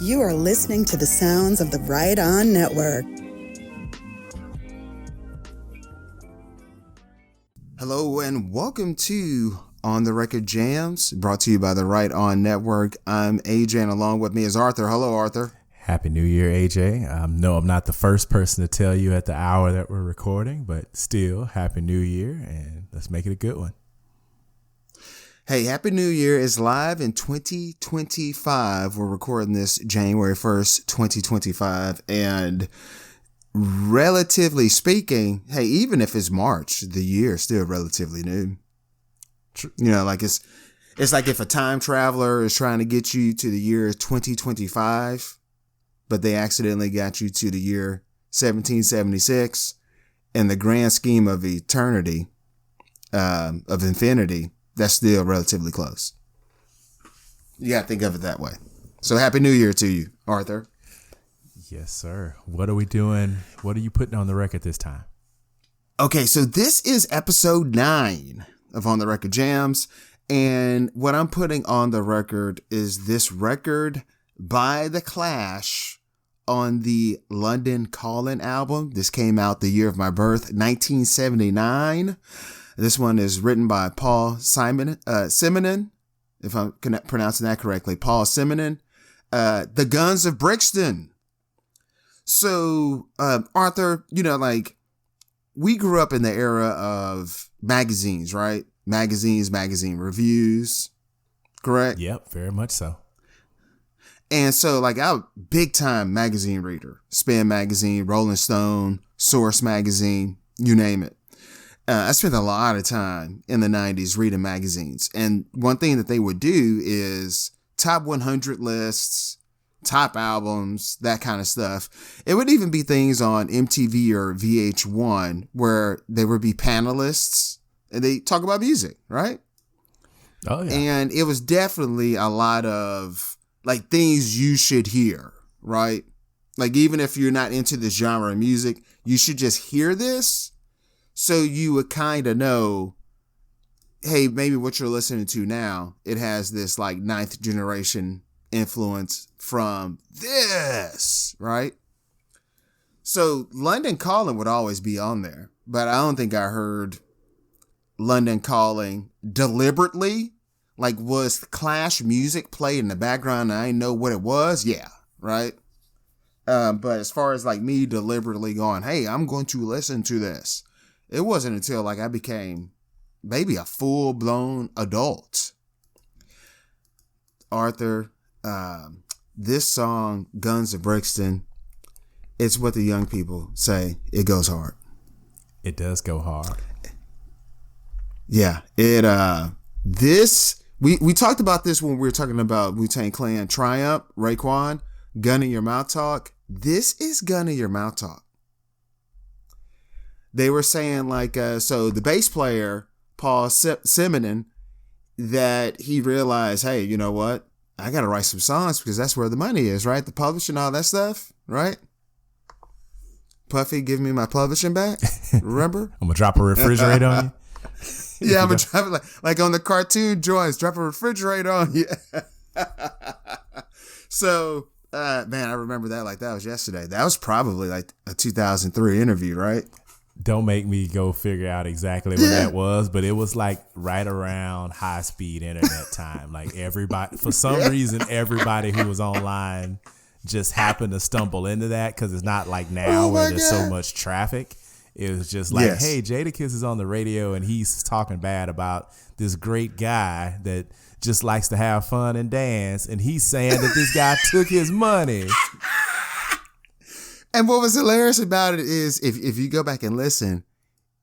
You are listening to the sounds of the Right On Network. Hello and welcome to On the Record Jams, brought to you by the Right On Network. I'm AJ and along with me is Arthur. Hello, Arthur. Happy New Year, AJ. No, I'm not the first person to tell you at the hour that we're recording, but still, Happy New Year, and let's make it a good one. Hey, Happy New Year is live in 2025. We're recording this January 1st, 2025. And relatively speaking, hey, even if it's March, the year is still relatively new. You know, like it's like if a time traveler is trying to get you to the year 2025, but they accidentally got you to the year 1776. In the grand scheme of eternity, of infinity, that's still relatively close. You got to think of it that way. So Happy New Year to you, Arthur. Yes, sir. What are we doing? What are you putting on the record this time? Okay, so this is episode 9 of On the Record Jams. And what I'm putting on the record is this record by The Clash on the London Calling album. This came out the year of my birth, 1979. This one is written by Paul Simonon, if I'm pronouncing that correctly. Paul Simonon, The Guns of Brixton. So, Arthur, you know, like, we grew up in the era of magazines, right? Magazine reviews, correct? Yep, very much so. And so, like, I'm a big time magazine reader. Spin Magazine, Rolling Stone, Source Magazine, you name it. I spent a lot of time in the 90s reading magazines. And one thing that they would do is top 100 lists, top albums, that kind of stuff. It would even be things on MTV or VH1 where there would be panelists and they talk about music, right? Oh, yeah. And it was definitely a lot of like things you should hear, right? Like even if you're not into this genre of music, you should just hear this. So you would kind of know, hey, maybe what you're listening to now, it has this like 9th generation influence from this, right? So London Calling would always be on there, but I don't think I heard London Calling deliberately. Like, was Clash music played in the background and I didn't know what it was? Yeah, right? But as far as like me deliberately going, hey, I'm going to listen to this, it wasn't until like I became maybe a full-blown adult. Arthur, this song, Guns of Brixton, it's what the young people say. It goes hard. It does go hard. Yeah. We talked about this when we were talking about Wu-Tang Clan Triumph, Raekwon, Gun in Your Mouth Talk. This is Gun in Your Mouth Talk. They were saying like, so the bass player, Paul Simonon, that he realized, hey, you know what? I got to write some songs because that's where the money is, right? The publishing, all that stuff, right? Puffy, give me my publishing back. Remember? I'm going to drop a refrigerator on you. Yeah, I'm going to drop it like on the cartoon joints, drop a refrigerator on you. So, man, I remember that like that was yesterday. That was probably like a 2003 interview, right? Don't make me go figure out exactly when that was, but it was like right around high speed internet time. Like everybody, for some reason, everybody who was online just happened to stumble into that because it's not like now where there's so much traffic. It was just like, hey, Jadakiss is on the radio and he's talking bad about this great guy that just likes to have fun and dance. And he's saying that this guy took his money. And what was hilarious about it is if you go back and listen,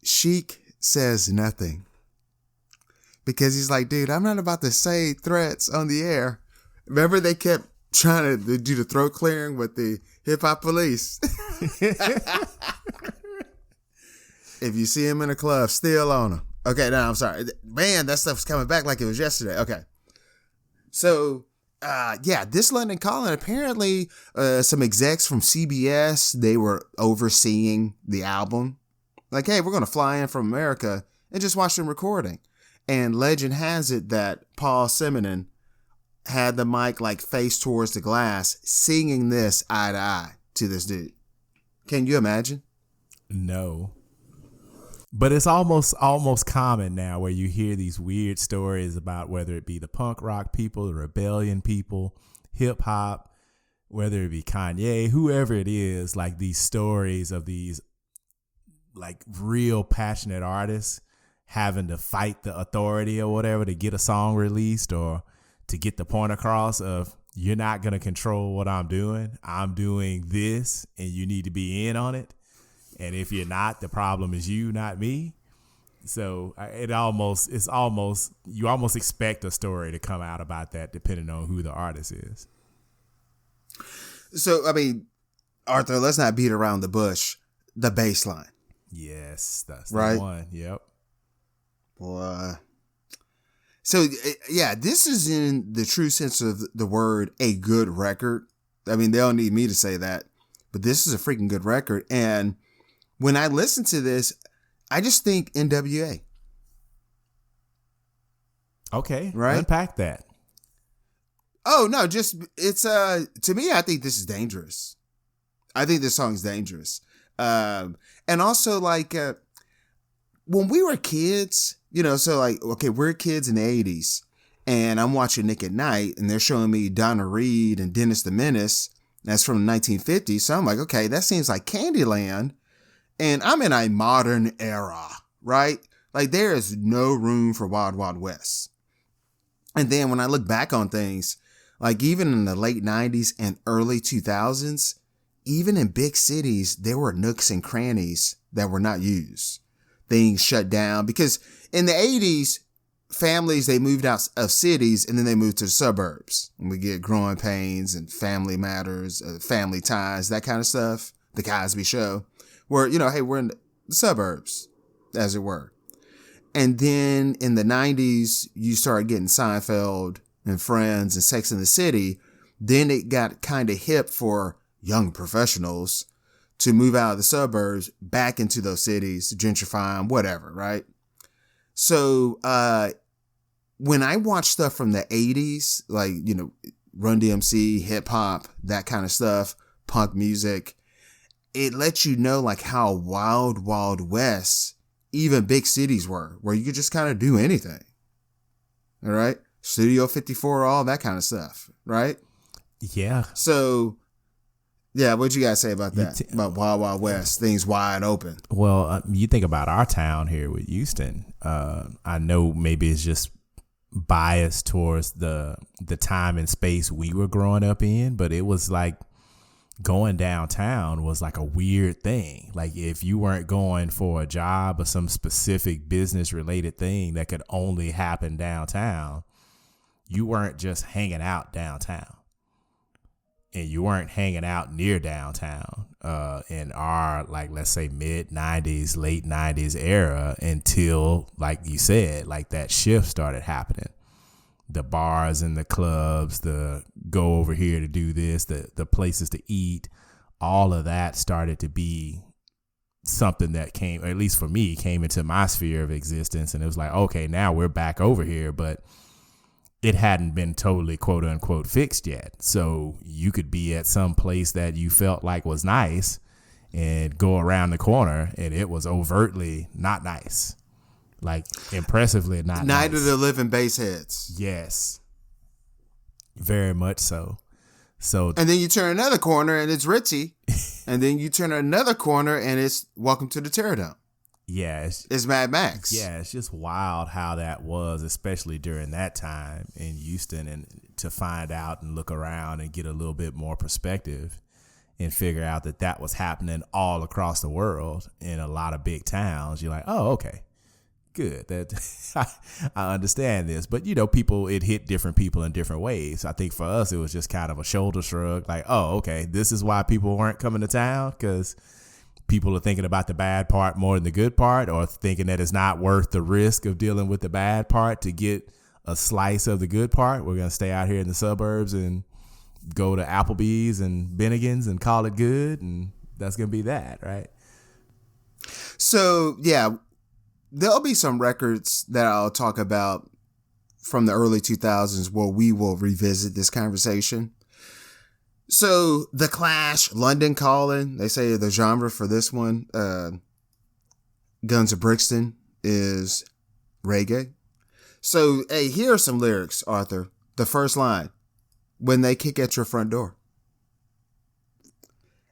Sheik says nothing because he's like, dude, I'm not about to say threats on the air. Remember they kept trying to do the throat clearing with the hip hop police. If you see him in a club, steal on him. Okay, no, I'm sorry. Man, that stuff's coming back like it was yesterday. Okay. So, this London Calling, apparently some execs from CBS, they were overseeing the album. Like, hey, we're going to fly in from America and just watch them recording. And legend has it that Paul Simonon had the mic like face towards the glass, singing this eye to eye to this dude. Can you imagine? No. But it's almost common now where you hear these weird stories about whether it be the punk rock people, the rebellion people, hip hop, whether it be Kanye, whoever it is, like these stories of these like real passionate artists having to fight the authority or whatever to get a song released or to get the point across of you're not going to control what I'm doing. I'm doing this and you need to be in on it. And if you're not, the problem is you, not me. So you almost expect a story to come out about that depending on who the artist is. So, I mean, Arthur, let's not beat around the bush. The bass line. Yes, that's right? The one. Yep. Boy. So, yeah, this is in the true sense of the word a good record. I mean, they don't need me to say that, but this is a freaking good record. And when I listen to this, I just think NWA. Okay. Right? Unpack that. Oh, no, just, it's, to me, I think this is dangerous. I think this song's dangerous. And also, like, when we were kids, you know, so like, okay, we're kids in the 80s, and I'm watching Nick at Night, and they're showing me Donna Reed and Dennis the Menace. That's from the 1950s. So I'm like, okay, that seems like Candyland. And I'm in a modern era, right? Like, there is no room for Wild Wild West. And then when I look back on things, like even in the late 90s and early 2000s, even in big cities, there were nooks and crannies that were not used. Things shut down because in the 80s, families, they moved out of cities and then they moved to the suburbs. And we get Growing Pains and Family Matters, Family Ties, that kind of stuff. The Cosby Show, where, you know, hey, we're in the suburbs, as it were. And then in the 90s, you started getting Seinfeld and Friends and Sex and the City. Then it got kind of hip for young professionals to move out of the suburbs back into those cities, gentrifying, whatever, right? So when I watch stuff from the 80s, like, you know, Run DMC, hip hop, that kind of stuff, punk music, it lets you know like how wild, wild west even big cities were, where you could just kind of do anything. All right. Studio 54, all that kind of stuff. Right. Yeah. So, yeah, what'd you guys say about that? About Wild Wild West, things wide open. Well, you think about our town here with Houston. I know maybe it's just biased towards the time and space we were growing up in, but it was like going downtown was like a weird thing. Like if you weren't going for a job or some specific business related thing that could only happen downtown, you weren't just hanging out downtown. And you weren't hanging out near downtown in our, like, let's say mid 90s, late 90s era until, like you said, like that shift started happening. The bars and the clubs, the go over here to do this, the places to eat, all of that started to be something that came, or at least for me, came into my sphere of existence. And it was like, okay, now we're back over here, but it hadn't been totally quote unquote fixed yet. So you could be at some place that you felt like was nice and go around the corner and it was overtly not nice. Like impressively not Night nice. of the Living Bass Heads. Yes. Very much so. So and then you turn another corner and it's Ritzy. And then you turn another corner and it's Welcome to the Terrordome. Yeah. It's Mad Max. Yeah, it's just wild how that was, especially during that time in Houston, and to find out and look around and get a little bit more perspective and figure out that that was happening all across the world in a lot of big towns. You're like, oh, okay. Good. That I understand this. But, you know, it hit different people in different ways. I think for us, it was just kind of a shoulder shrug. Like, oh, okay, this is why people weren't coming to town, because people are thinking about the bad part more than the good part, or thinking that it's not worth the risk of dealing with the bad part to get a slice of the good part. We're going to stay out here in the suburbs and go to Applebee's and Bennigan's and call it good. And that's going to be that, right? So, yeah. There'll be some records that I'll talk about from the early 2000s where we will revisit this conversation. So The Clash, London Calling, they say the genre for this one, Guns of Brixton, is reggae. So, hey, here are some lyrics, Arthur. The first line, when they kick at your front door.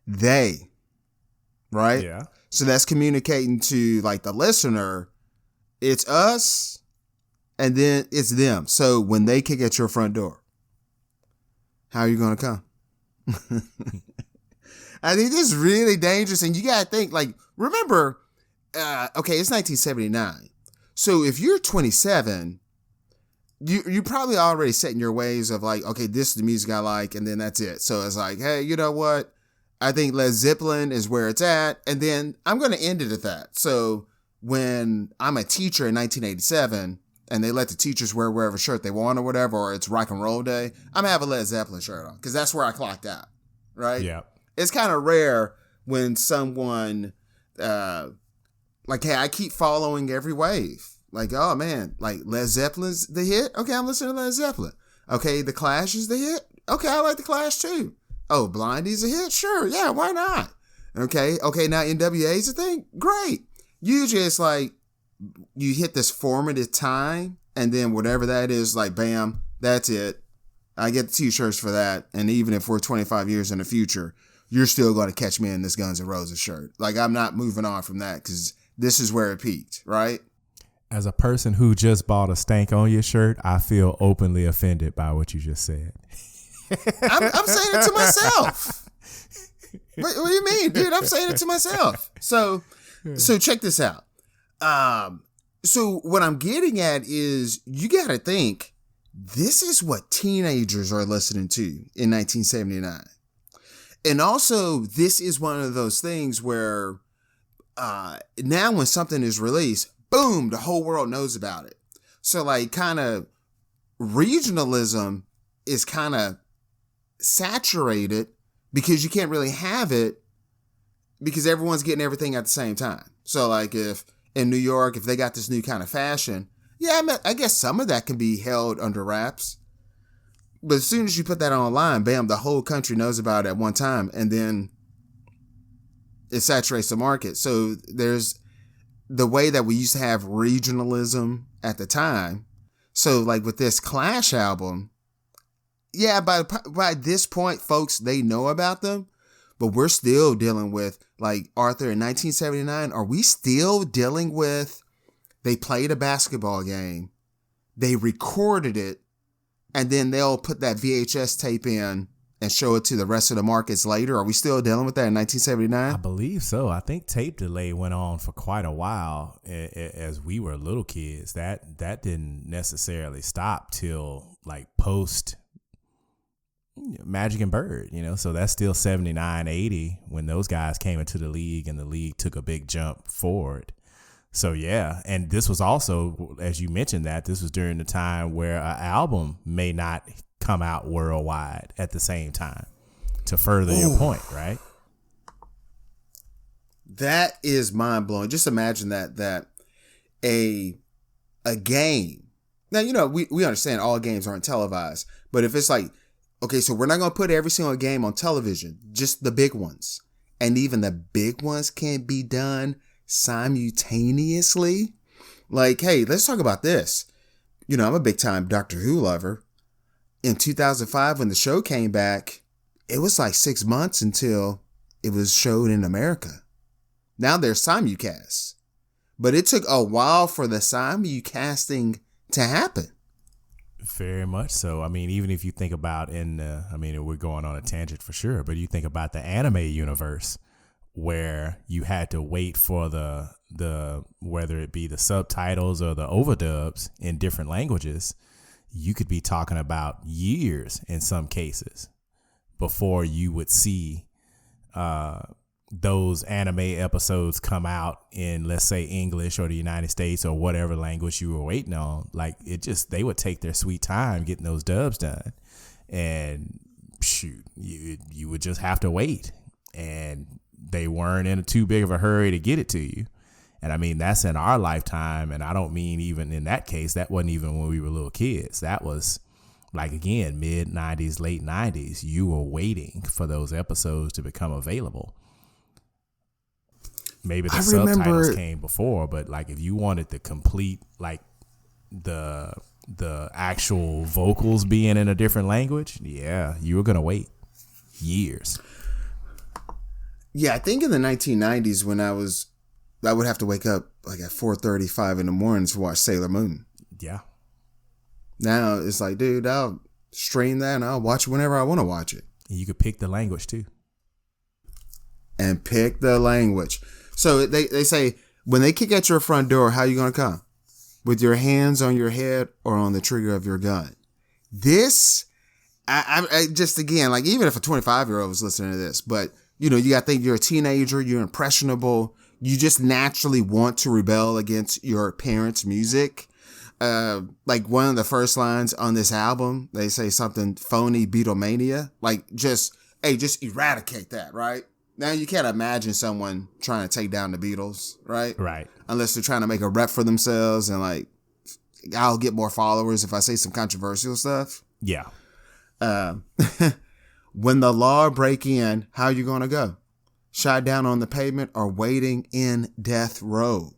They, right? Yeah. So that's communicating to like the listener, it's us and then it's them. So when they kick at your front door, how are you going to come? I think this is really dangerous. And you got to think, like, remember, okay, it's 1979. So if you're 27, you probably already set in your ways of like, okay, this is the music I like, and then that's it. So it's like, hey, you know what? I think Led Zeppelin is where it's at, and then I'm going to end it at that. So when I'm a teacher in 1987, and they let the teachers wear whatever shirt they want or whatever, or it's rock and roll day, I'm going to have a Led Zeppelin shirt on, because that's where I clocked out, right? Yeah. It's kind of rare when someone, like, hey, I keep following every wave. Like, oh, man, like Led Zeppelin's the hit? Okay, I'm listening to Led Zeppelin. Okay, The Clash is the hit? Okay, I like The Clash too. Oh, Blondie's a hit? Sure, yeah, why not? Okay, now NWA's a thing? Great. Usually it's like you hit this formative time, and then whatever that is, like, bam, that's it. I get the t-shirts for that, and even if we're 25 years in the future, you're still going to catch me in this Guns N' Roses shirt. Like, I'm not moving on from that, because this is where it peaked, right? As a person who just bought a Stank On You shirt, I feel openly offended by what you just said. I'm saying it to myself. What do you mean, dude? I'm saying it to myself. So check this out. So what I'm getting at is you got to think this is what teenagers are listening to in 1979. And also this is one of those things where now when something is released, boom, the whole world knows about it. So like kind of regionalism is kind of saturated because you can't really have it because everyone's getting everything at the same time. So like if in New York, if they got this new kind of fashion, yeah, I guess some of that can be held under wraps. But as soon as you put that online, bam, the whole country knows about it at one time, and then it saturates the market. So there's the way that we used to have regionalism at the time. So like with this Clash album, yeah, by this point, folks, they know about them, but we're still dealing with, like, Arthur, in 1979, are we still dealing with, they played a basketball game, they recorded it, and then they'll put that VHS tape in and show it to the rest of the markets later? Are we still dealing with that in 1979? I believe so. I think tape delay went on for quite a while as we were little kids. That didn't necessarily stop till like post Magic and Bird, so that's still 79, 80 when those guys came into the league and the league took a big jump forward. So yeah, and this was also, as you mentioned, that this was during the time where an album may not come out worldwide at the same time, to further your point, right? That is mind blowing. Just imagine that a game. Now, we understand all games aren't televised, but if it's like, okay, so we're not going to put every single game on television, just the big ones. And even the big ones can't be done simultaneously. Like, hey, let's talk about this. I'm a big time Doctor Who lover. In 2005, when the show came back, it was like 6 months until it was showed in America. Now there's simulcasts. But it took a while for the simulcasting to happen. Very much so. I mean, even if you think about we're going on a tangent for sure, but you think about the anime universe where you had to wait for the whether it be the subtitles or the overdubs in different languages, you could be talking about years in some cases before you would see those anime episodes come out in, let's say, English or the United States or whatever language you were waiting on. Like, they would take their sweet time getting those dubs done, and shoot, you would just have to wait, and they weren't in too big of a hurry to get it to you. And I mean, that's in our lifetime. And I don't mean even in that case, that wasn't even when we were little kids. That was like, again, mid 90s, late 90s. You were waiting for those episodes to become available. Maybe the subtitles came before, but like if you wanted the complete, like the actual vocals being in a different language, yeah, you were going to wait years. Yeah, I think in the 1990s when I would have to wake up like at 4:35 in the morning to watch Sailor Moon. Yeah. Now it's like, dude, I'll stream that and I'll watch it whenever I want to watch it. And you could pick the language too. And pick the language. So they say when they kick at your front door, how you going to come? With your hands on your head or on the trigger of your gun? This, I just, again, like even if a 25-year-old was listening to this, but you know, you got to think you're a teenager, you're impressionable. You just naturally want to rebel against your parents' music. Like one of the first lines on this album, they say something phony Beatlemania. Like just eradicate that, right? Now you can't imagine someone trying to take down the Beatles, right? Right. Unless they're trying to make a rep for themselves and like, I'll get more followers if I say some controversial stuff. Yeah. When the law break in, how you going to go? Shot down on the pavement or waiting in death row?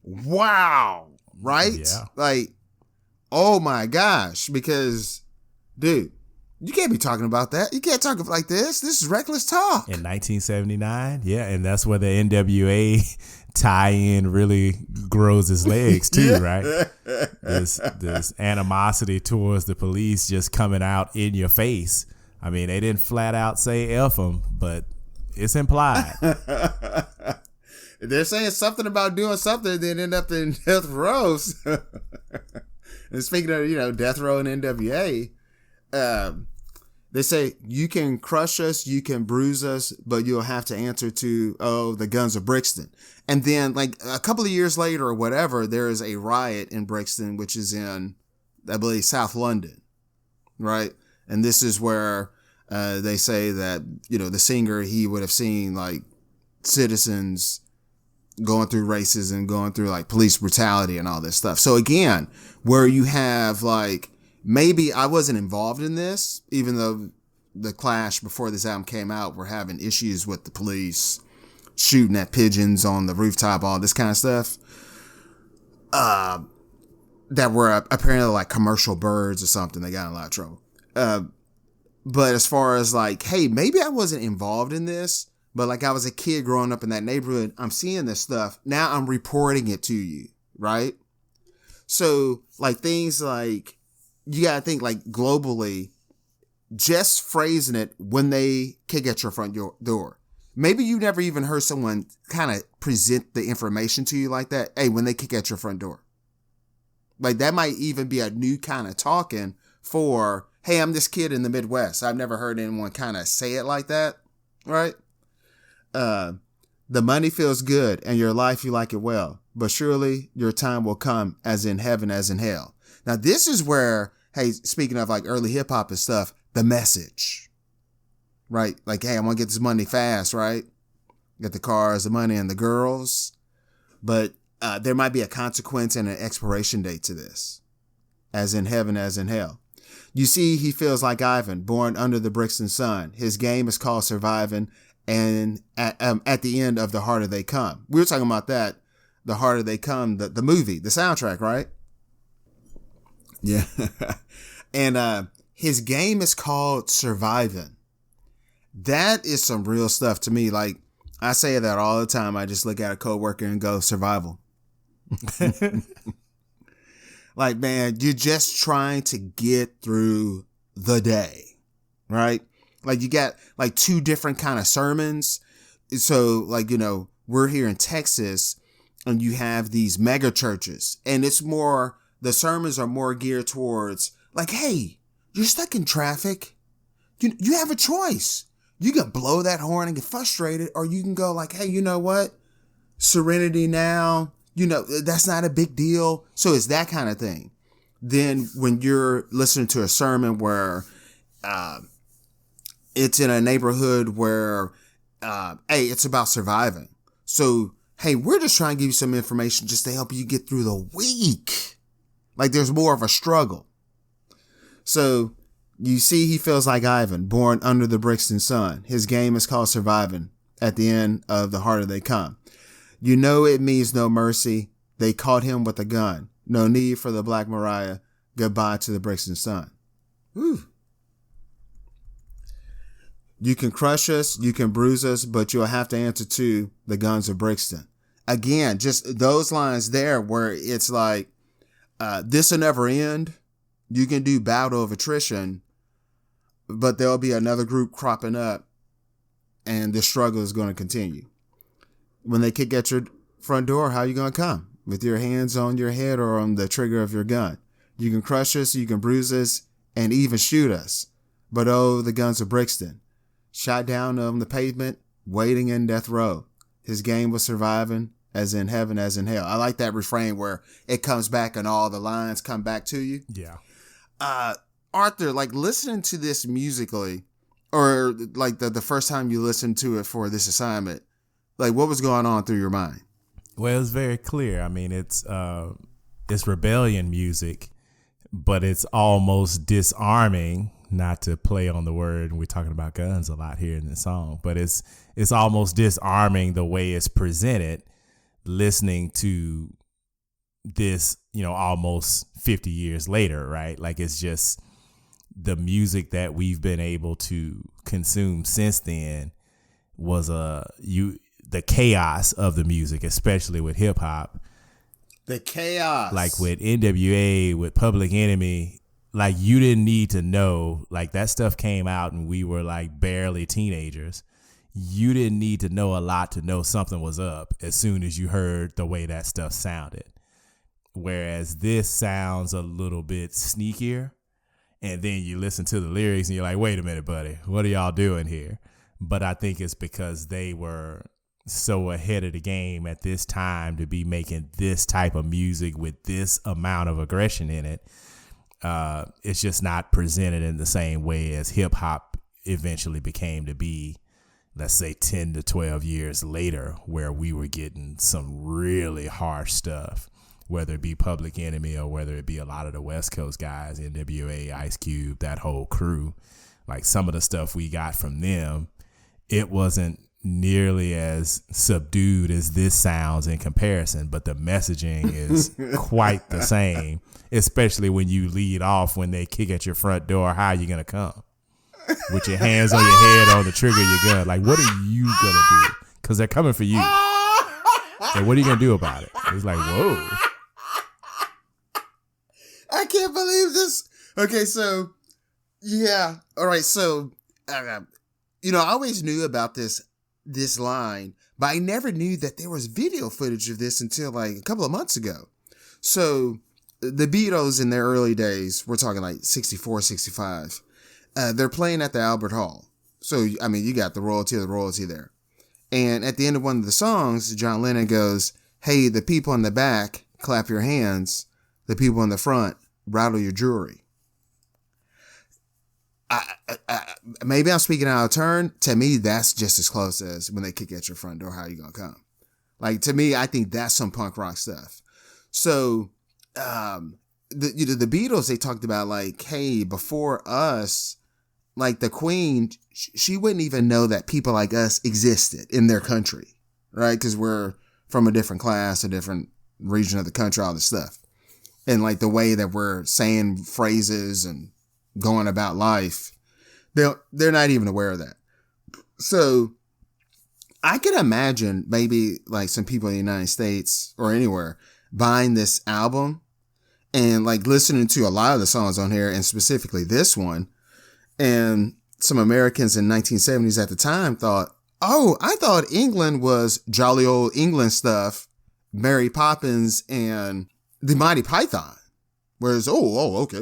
Wow. Right? Yeah. Like, oh my gosh. Because, dude, you can't be talking about that. You can't talk like this. This is reckless talk. In 1979, yeah, and that's where the NWA tie-in really grows its legs too, right? This animosity towards the police just coming out in your face. I mean, they didn't flat out say F them, but it's implied. They're saying something about doing something, then end up in death rows. And speaking of, you know, death row and NWA, they say you can crush us, you can bruise us, but you'll have to answer to, the guns of Brixton. And then like a couple of years later or whatever, there is a riot in Brixton, which is in, I believe, South London. Right. And this is where, they say that, you know, the singer, he would have seen like citizens going through racism, going through like police brutality and all this stuff. So again, where you have like, maybe I wasn't involved in this, even though the Clash before this album came out were having issues with the police shooting at pigeons on the rooftop, all this kind of stuff. That were apparently like commercial birds or something. They got in a lot of trouble. But as far as like, hey, maybe I wasn't involved in this, but like I was a kid growing up in that neighborhood. I'm seeing this stuff. Now I'm reporting it to you. Right. So like things like, you got to think like globally, just phrasing it when they kick at your front door. Maybe you never even heard someone kind of present the information to you like that. Hey, when they kick at your front door. Like that might even be a new kind of talking for, hey, I'm this kid in the Midwest. I've never heard anyone kind of say it like that. Right. The money feels good and your life, you like it well, but surely your time will come as in heaven, as in hell. Now, this is where, hey, speaking of like early hip hop and stuff, the message, right? Like, hey, I'm going to get this money fast, right? Get the cars, the money, and the girls. But there might be a consequence and an expiration date to this, as in heaven, as in hell. You see, he feels like Ivan, born under the Brixton sun. His game is called surviving. And at the end of The Harder They Come. We were talking about that, The Harder They Come, the movie, the soundtrack, right? Yeah. And his game is called surviving. That is some real stuff to me. Like, I say that all the time. I just look at a coworker and go, survival. Like, man, you're just trying to get through the day, right? Like, you got like two different kind of sermons. So like, you know, we're here in Texas and you have these mega churches and it's more, the sermons are more geared towards like, hey, you're stuck in traffic. You have a choice. You can blow that horn and get frustrated, or you can go like, hey, you know what? Serenity now, you know, that's not a big deal. So it's that kind of thing. Then when you're listening to a sermon where, it's in a neighborhood where, hey, it's about surviving. So hey, we're just trying to give you some information just to help you get through the week. Like there's more of a struggle. So you see, he feels like Ivan, born under the Brixton sun. His game is called surviving. At the end of the harder they come. You know it means no mercy. They caught him with a gun. No need for the Black Mariah. Goodbye to the Brixton sun. Whew. You can crush us, you can bruise us, but you'll have to answer to the guns of Brixton. Again, just those lines there where it's like, this will never end. You can do battle of attrition, but there'll be another group cropping up and the struggle is going to continue. When they kick at your front door, how are you going to come? With your hands on your head or on the trigger of your gun. You can crush us, you can bruise us, and even shoot us. But oh, the guns of Brixton. Shot down on the pavement, waiting in death row. His game was surviving, as in heaven, as in hell. I like that refrain where it comes back and all the lines come back to you. Yeah. Arthur, like listening to this musically, or like the first time you listened to it for this assignment, like what was going on through your mind? Well, it was very clear. I mean, it's rebellion music, but it's almost disarming, not to play on the word. We're talking about guns a lot here in the song, but it's almost disarming the way it's presented, listening to this, almost 50 years later, right? Like it's just the music that we've been able to consume since then was the chaos of the music, especially with hip hop. The chaos. Like with NWA, with Public Enemy, like you didn't need to know, like that stuff came out and we were like barely teenagers. You didn't need to know a lot to know something was up as soon as you heard the way that stuff sounded. Whereas this sounds a little bit sneakier. And then you listen to the lyrics and you're like, wait a minute, buddy, what are y'all doing here? But I think it's because they were so ahead of the game at this time to be making this type of music with this amount of aggression in it. It's just not presented in the same way as hip hop eventually became to be, let's say 10 to 12 years later, where we were getting some really harsh stuff, whether it be Public Enemy or whether it be a lot of the West Coast guys, NWA, Ice Cube, that whole crew. Like some of the stuff we got from them, it wasn't nearly as subdued as this sounds in comparison, but the messaging is quite the same, especially when you lead off when they kick at your front door. How are you going to come? With your hands on your head on the trigger of your gun. Like, what are you going to do? Because they're coming for you. And what are you going to do about it? It's like, whoa. I can't believe this. Okay, so, yeah. All right, so, I always knew about this line, but I never knew that there was video footage of this until like a couple of months ago. So, the Beatles in their early days, we're talking like 64, 65, they're playing at the Albert Hall. So, I mean, you got the royalty there. And at the end of one of the songs, John Lennon goes, hey, the people in the back, clap your hands. The people in the front, rattle your jewelry. Maybe I'm speaking out of turn. To me, that's just as close as when they kick at your front door, how you gonna come? Like, to me, I think that's some punk rock stuff. So, the Beatles, they talked about like, hey, before us, like the Queen, she wouldn't even know that people like us existed in their country, right? Because we're from a different class, a different region of the country, all this stuff. And like the way that we're saying phrases and going about life, they're not even aware of that. So I can imagine maybe like some people in the United States or anywhere buying this album and like listening to a lot of the songs on here and specifically this one. And some Americans in 1970s at the time thought, oh, I thought England was jolly old England stuff, Mary Poppins and the Mighty Python. Whereas, okay.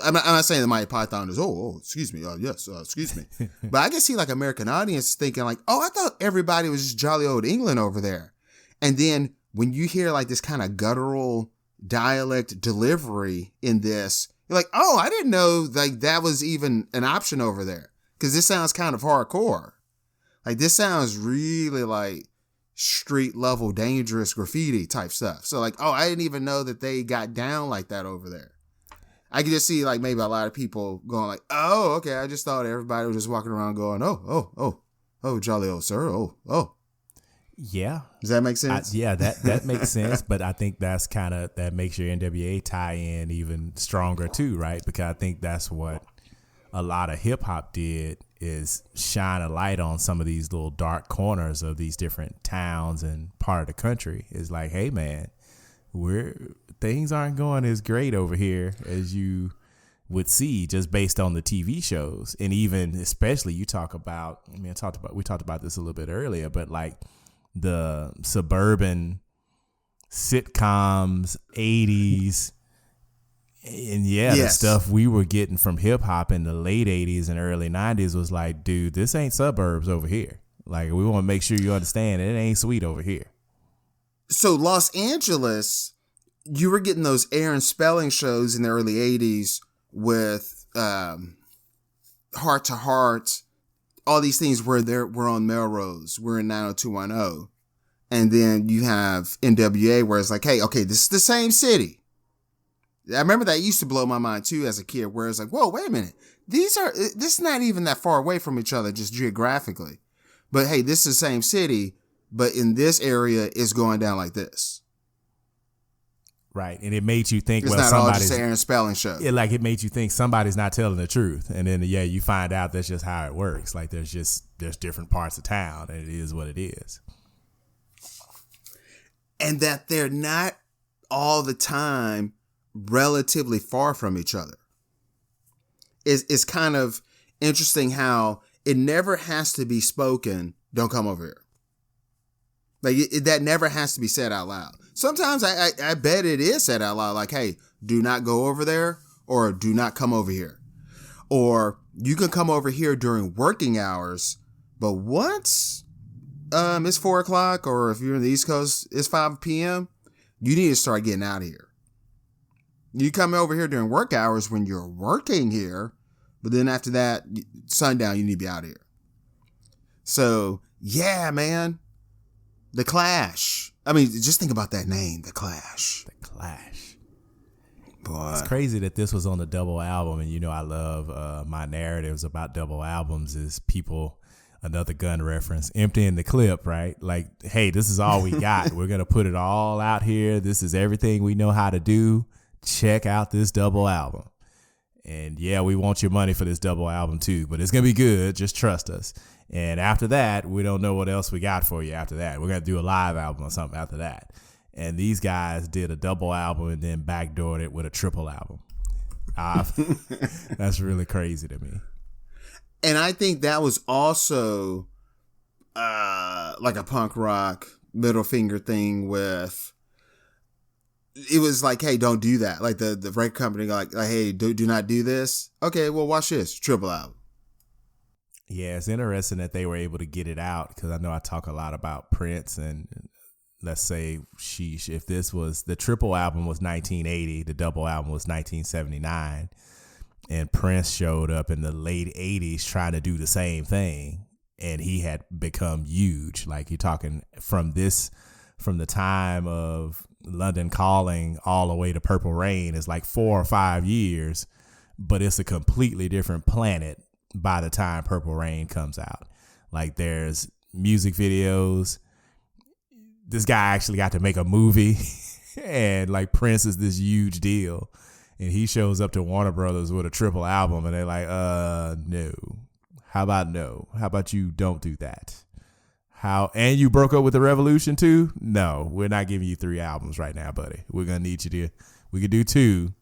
I'm not saying the Mighty Python is, excuse me. Yes, excuse me. But I can see like American audience thinking like, I thought everybody was just jolly old England over there. And then when you hear like this kind of guttural dialect delivery in this, you're like, I didn't know like that was even an option over there. Cause this sounds kind of hardcore. Like this sounds really like street level dangerous graffiti type stuff. So like, oh, I didn't even know that they got down like that over there. I could just see like maybe a lot of people going like, oh, okay, I just thought everybody was just walking around going, oh, jolly old sir, oh. Yeah. Does that make sense? Yeah, that makes sense. But I think that's that makes your NWA tie in even stronger too, right? Because I think that's what a lot of hip hop did, is shine a light on some of these little dark corners of these different towns and part of the country. It's like, hey man, things aren't going as great over here as you would see just based on the TV shows. And even especially we talked about this a little bit earlier, but like the suburban sitcoms, 80s, and the stuff we were getting from hip hop in the late 80s and early 90s was like, dude, this ain't suburbs over here. Like, we want to make sure you understand it ain't sweet over here. So Los Angeles, you were getting those Aaron Spelling shows in the early 80s with Heart to Heart, all these things where we're on Melrose, we're in 90210. And then you have NWA where it's like, hey, okay, this is the same city. I remember that used to blow my mind too as a kid, where it's like, whoa, wait a minute. This is not even that far away from each other, just geographically. But hey, this is the same city, but in this area it's going down like this. Right. And it made you think, it's not all just an Aaron Spelling show. It made you think somebody's not telling the truth. And then, you find out that's just how it works. Like there's different parts of town, and it is what it is. And that they're not all the time relatively far from each other. It's kind of interesting how it never has to be spoken, don't come over here. Like that never has to be said out loud. Sometimes I bet it is said out loud, like, hey, do not go over there, or do not come over here. Or you can come over here during working hours, but once it's 4 o'clock, or if you're in the East Coast, it's 5 p.m., you need to start getting out of here. You come over here during work hours when you're working here, but then after that, sundown, you need to be out of here. So, yeah, man. The Clash. I mean, just think about that name, The Clash. The Clash. Boy. It's crazy that this was on the double album, and I love my narratives about double albums is people, another gun reference, emptying the clip, right? Like, hey, this is all we got. We're going to put it all out here. This is everything we know how to do. Check out this double album. And we want your money for this double album too, but it's going to be good. Just trust us. And after that, we don't know what else we got for you after that. We're going to do a live album or something after that. And these guys did a double album and then backdoored it with a triple album. That's really crazy to me. And I think that was also like a punk rock middle finger thing with, it was like, hey, don't do that. Like the record company, like, hey, do not do this. Okay, well, watch this triple album. Yeah, it's interesting that they were able to get it out, because I know I talk a lot about Prince, and let's say if this was the triple album was 1980, the double album was 1979, and Prince showed up in the late 80s trying to do the same thing, and he had become huge. Like, you're talking from the time of London Calling all the way to Purple Rain is like 4 or 5 years, but it's a completely different planet by the time Purple Rain comes out. Like, there's music videos. This guy actually got to make a movie and like Prince is this huge deal, and he shows up to Warner Brothers with a triple album, and they're like, no. How about you don't do that? And you broke up with the Revolution too? No, we're not giving you 3 albums right now, buddy. We're going to need you we could do 2,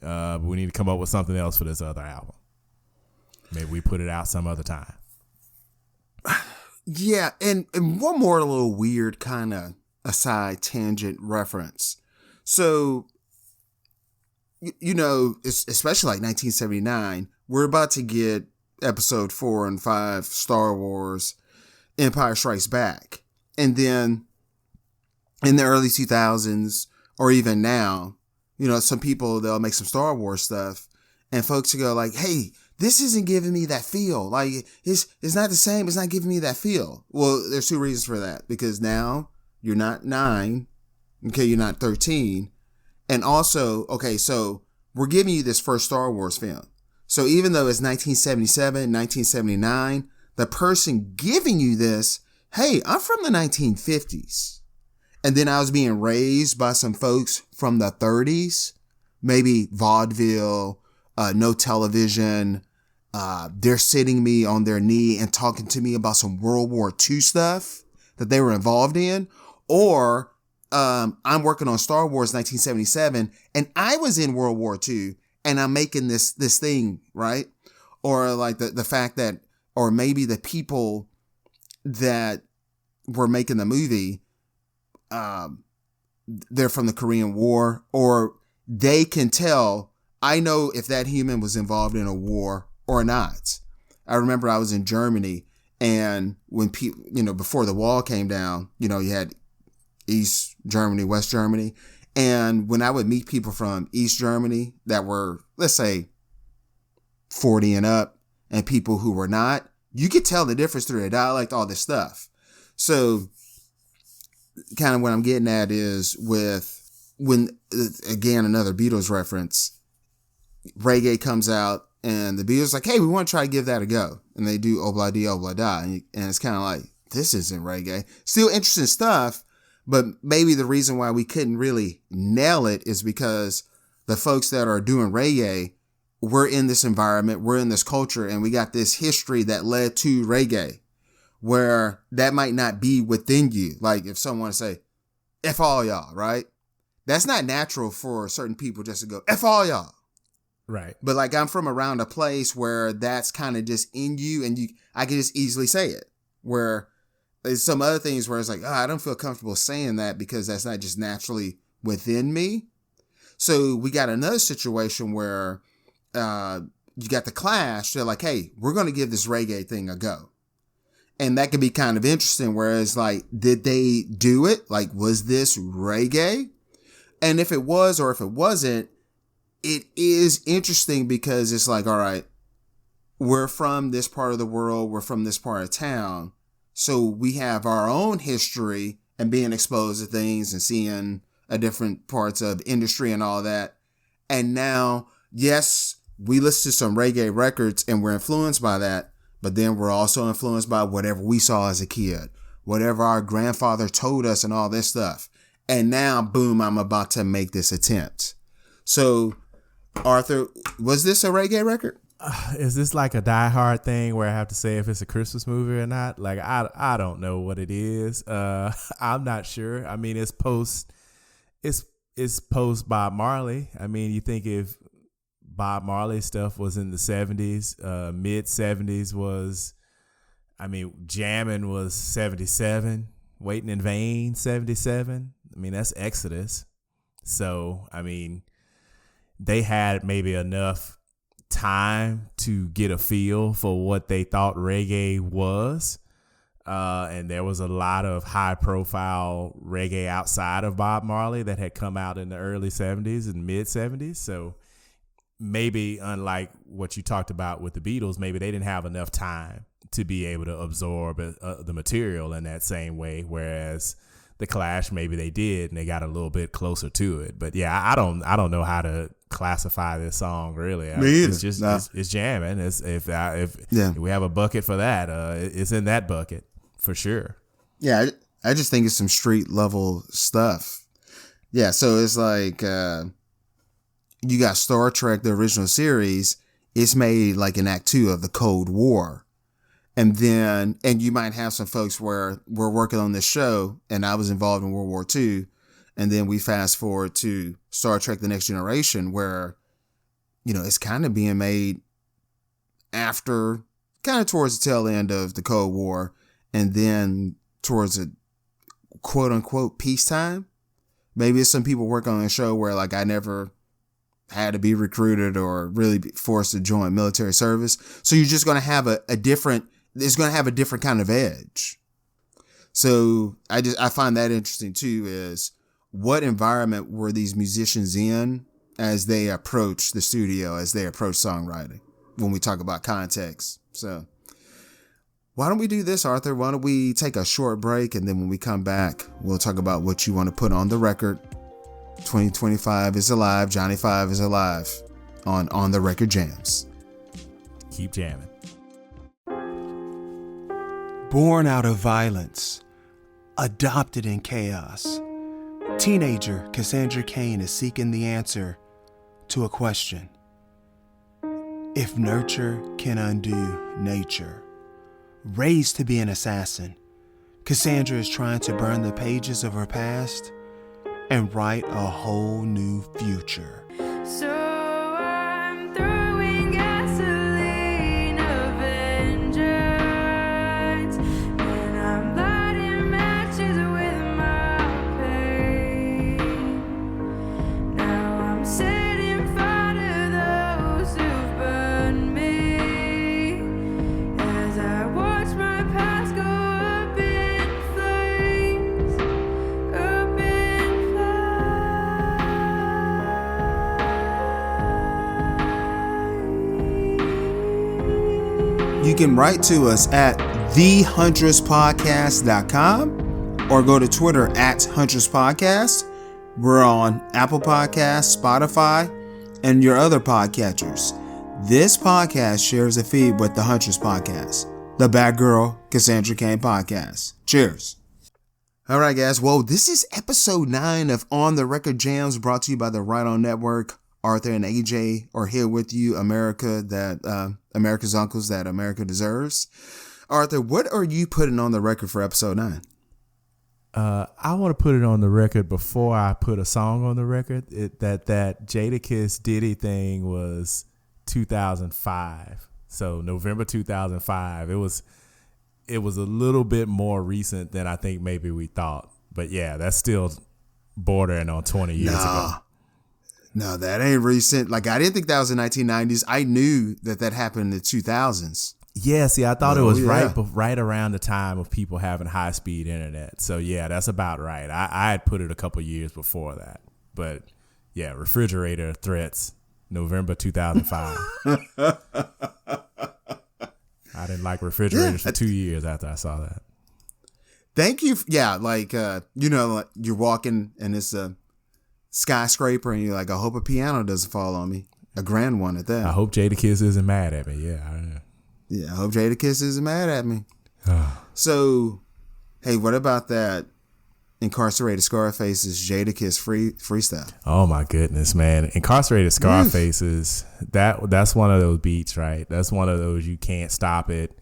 but we need to come up with something else for this other album. Maybe we put it out some other time. Yeah, and one more little weird kind of aside tangent reference. So, especially like 1979, we're about to get episode 4 and 5 Star Wars Empire Strikes Back. And then in the early 2000s, or even now, some people, they'll make some Star Wars stuff, and folks will go like, hey, this isn't giving me that feel. Like it's not the same. It's not giving me that feel. Well, there's two reasons for that. Because now you're not 9. Okay. You're not 13. And also, okay, so we're giving you this first Star Wars film. So even though it's 1977, 1979, the person giving you this, hey, I'm from the 1950s. And then I was being raised by some folks from the 30s, maybe vaudeville, no television. They're sitting me on their knee and talking to me about some World War II stuff that they were involved in. Or I'm working on Star Wars 1977 and I was in World War II and I'm making this thing, right? Or like the fact that, or maybe the people that were making the movie, they're from the Korean War, or they can tell, I know if that human was involved in a war or not. I remember I was in Germany and when people, before the wall came down, you had East Germany, West Germany. And when I would meet people from East Germany that were, let's say 40 and up and people who were not, you could tell the difference through their dialect, all this stuff. So kind of what I'm getting at is when, again, another Beatles reference, reggae comes out and the Beatles like, hey, we want to try to give that a go. And they do Obla Di Obla Da. And it's kind of like, this isn't reggae. Still interesting stuff. But maybe the reason why we couldn't really nail it is because the folks that are doing reggae, we're in this environment, we're in this culture, and we got this history that led to reggae, where that might not be within you. Like if someone say, F all y'all, right? That's not natural for certain people just to go, F all y'all. Right. But like I'm from around a place where that's kind of just in you and I can just easily say it. Where there's some other things where it's like, I don't feel comfortable saying that because that's not just naturally within me. So we got another situation where you got the Clash. They're like, hey, we're going to give this reggae thing a go. And that could be kind of interesting. Whereas like, did they do it? Like, was this reggae? And if it was, or if it wasn't, it is interesting because it's like, all right, we're from this part of the world. We're from this part of town. So we have our own history and being exposed to things and seeing different parts of industry and all that. And now, yes, we listen to some reggae records and we're influenced by that. But then we're also influenced by whatever we saw as a kid, whatever our grandfather told us and all this stuff. And now, boom, I'm about to make this attempt. So, Arthur, was this a reggae record? Is this like a Die Hard thing where I have to say if it's a Christmas movie or not? Like, I don't know what it is. I'm not sure. I mean, it's post Bob Marley. I mean, you think if Bob Marley stuff was in the 70s, mid 70s was, I mean, Jammin' was 77, Waiting in Vain 77. I mean, that's Exodus. So, I mean, they had maybe enough time to get a feel for what they thought reggae was. And there was a lot of high profile reggae outside of Bob Marley that had come out in the early 70s and mid 70s. So maybe unlike what you talked about with the Beatles, maybe they didn't have enough time to be able to absorb the material in that same way. Whereas the Clash, maybe they did and they got a little bit closer to it. But yeah, I don't know how to classify this song really. It's just it's jamming. It's if we have a bucket for that, it's in that bucket for sure. Yeah, I just think it's some street level stuff. Yeah, so it's like you got Star Trek, the original series. It's made like in Act 2 of the Cold War. And you might have some folks where we're working on this show and I was involved in World War II. And then we fast forward to Star Trek, The Next Generation, where, it's kind of being made after, kind of towards the tail end of the Cold War. And then towards a quote unquote peacetime. Maybe it's some people working on a show where like I never had to be recruited or really be forced to join military service. So you're just going to have it's going to have a different kind of edge. So I find that interesting too, is what environment were these musicians in as they approach the studio, as they approach songwriting? when we talk about context. So why don't we do this, Arthur? Why don't we take a short break, and then when we come back, we'll talk about what you want to put on the record. 2025 is alive. Johnny 5 is alive on the Record Jams. Keep jamming. Born out of violence, adopted in chaos, teenager Cassandra Cain is seeking the answer to a question. If nurture can undo nature. Raised to be an assassin, Cassandra is trying to burn the pages of her past and write a whole new future. So I'm throwing gasoline of vengeance, and I'm lighting matches with my pain. Now I'm setting fire to those who've burned me, as I watch my past go up in flames, up in flames. You can write to us at thehunterspodcast.com or go to Twitter at hunterspodcast. We're on Apple Podcasts, Spotify, and your other podcatchers. This podcast shares a feed with the Hunters Podcast, the Bad Girl Cassandra Cain podcast. Cheers. All right, guys. Well, this is episode 9 of On the Record Jams, brought to you by the Right On Network. Arthur and AJ are here with you, America's uncles that America deserves. Arthur, what are you putting on the record for episode 9? I want to put it on the record before I put a song on the record. That Jadakiss Diddy thing was 2005. So November 2005. It was a little bit more recent than I think maybe we thought. But yeah, that's still bordering on 20 years ago. No, that ain't recent. Like, I didn't think that was the 1990s. I knew that happened in the 2000s. Yeah, see, I thought it was right around the time of people having high-speed internet. So, yeah, that's about right. I had put it a couple years before that. But, yeah, refrigerator threats, November 2005. I didn't like refrigerators for 2 years after I saw that. Thank you. Yeah, like, like you're walking and it's a skyscraper and you're like, I hope a piano doesn't fall on me. A grand one at that. I hope Jadakiss isn't mad at me. Yeah, I hope Jadakiss isn't mad at me. So, hey, what about that Incarcerated Scarface's Jadakiss freestyle? Oh my goodness, man. Incarcerated Scarface's, that's one of those beats, right? That's one of those you can't stop it.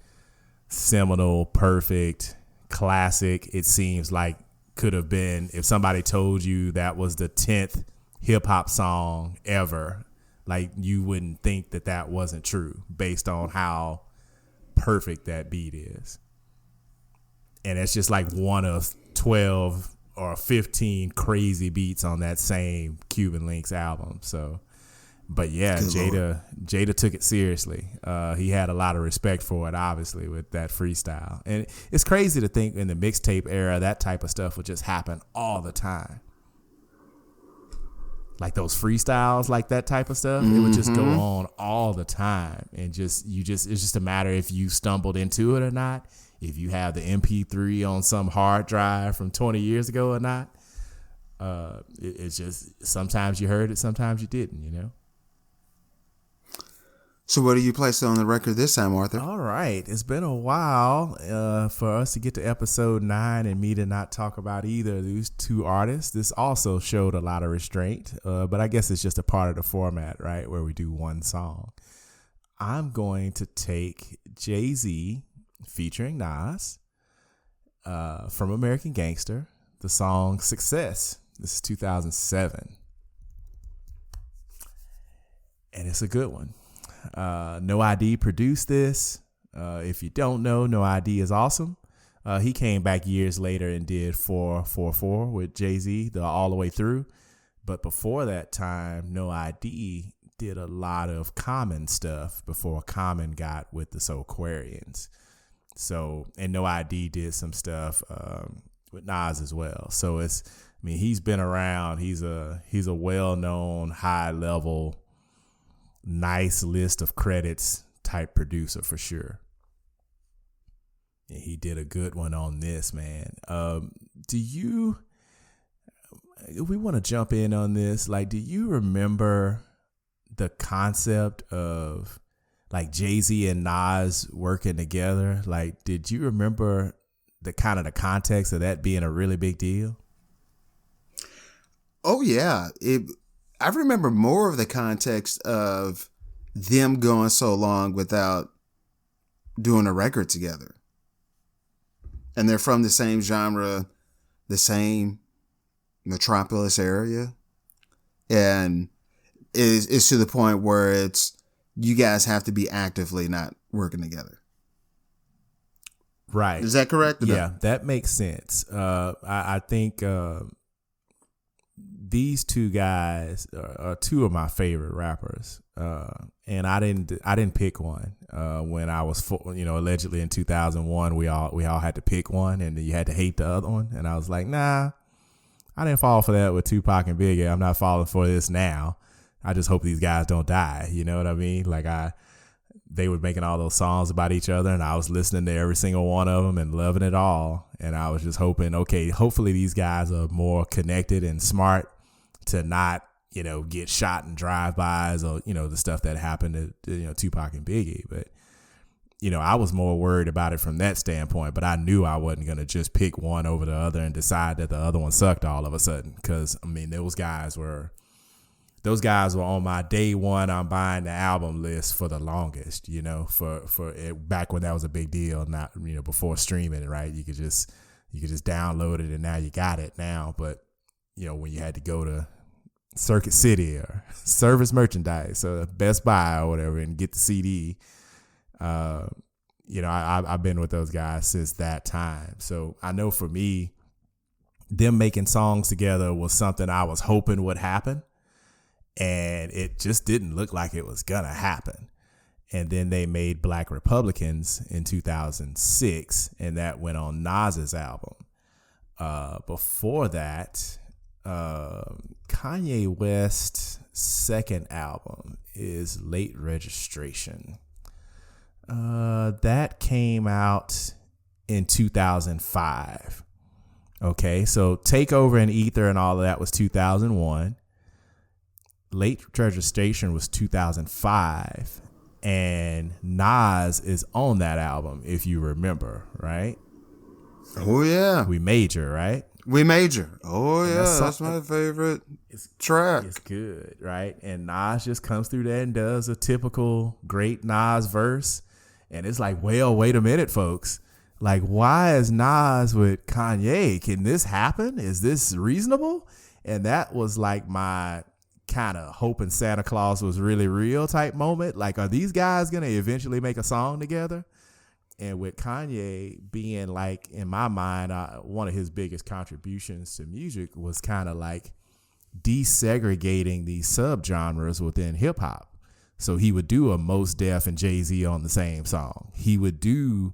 Seminal, perfect, classic. It seems like could have been, if somebody told you that was the 10th hip hop song ever, like you wouldn't think that wasn't true based on how perfect that beat is. And it's just like one of 12 or 15 crazy beats on that same Cuban Links album. So, but yeah, Jada took it seriously. He had a lot of respect for it, obviously, with that freestyle. And it's crazy to think in the mixtape era, that type of stuff would just happen all the time. Like those freestyles, like that type of stuff, it would just go on all the time. And it's just a matter if you stumbled into it or not, if you have the MP3 on some hard drive from 20 years ago or not. It's just, sometimes you heard it, sometimes you didn't, you know? So what do you place on the record this time, Arthur? All right. It's been a while for us to get to episode 9 and me to not talk about either of these two artists. This also showed a lot of restraint, but I guess it's just a part of the format, right, where we do one song. I'm going to take Jay-Z featuring Nas from American Gangster, the song Success. This is 2007. And it's a good one. No ID produced this. If you don't know, No ID is awesome. He came back years later and did 444 with Jay-Z, all the way through. But before that time, No ID did a lot of Common stuff before Common got with the Soulquarians. So, and No ID did some stuff with Nas as well. So he's been around. He's a well-known, high-level, nice list of credits type producer for sure. And he did a good one on this, man. We want to jump in on this. Like, do you remember the concept of like Jay-Z and Nas working together? Like, did you remember the kind of the context of that being a really big deal? Oh yeah. I remember more of the context of them going so long without doing a record together. And they're from the same genre, the same metropolis area. And it's to the point where it's, you guys have to be actively not working together. Right. Is that correct? Yeah, that makes sense. I think these two guys are two of my favorite rappers. And I didn't pick one. When I was, allegedly in 2001, we all had to pick one, and you had to hate the other one. And I was like, nah, I didn't fall for that with Tupac and Biggie. I'm not falling for this now. I just hope these guys don't die. You know what I mean? Like they were making all those songs about each other, and I was listening to every single one of them and loving it all. And I was just hoping, okay, hopefully these guys are more connected and smart to not, get shot in drive-bys or, the stuff that happened to, Tupac and Biggie. But, I was more worried about it from that standpoint, but I knew I wasn't going to just pick one over the other and decide that the other one sucked all of a sudden. Cause I mean, those guys were on my day one, I'm buying the album list for the longest, for it, back when that was a big deal, not, before streaming, right? You could just download it and now you got it now. But, when you had to go to Circuit City or Service Merchandise or Best Buy or whatever and get the CD, I've been with those guys since that time. So I know for me, them making songs together was something I was hoping would happen. And it just didn't look like it was going to happen. And then they made Black Republicans in 2006, and that went on Nas's album. Before that, Kanye West's second album is Late Registration. That came out in 2005. Okay, so Takeover and Ether and all of that was 2001. Late Registration was 2005, and Nas is on that album, if you remember, right? Oh, yeah. We Major, right? We Major. Oh, yeah. That's my favorite track. It's good, right? And Nas just comes through there and does a typical great Nas verse. And it's like, well, wait a minute, folks. Like, why is Nas with Kanye? Can this happen? Is this reasonable? And that was like my kind of hoping Santa Claus was really real type moment. Like, are these guys going to eventually make a song together? And with Kanye being like, in my mind, one of his biggest contributions to music was kind of like desegregating these subgenres within hip hop. So he would do a Mos Def and Jay-Z on the same song. He would do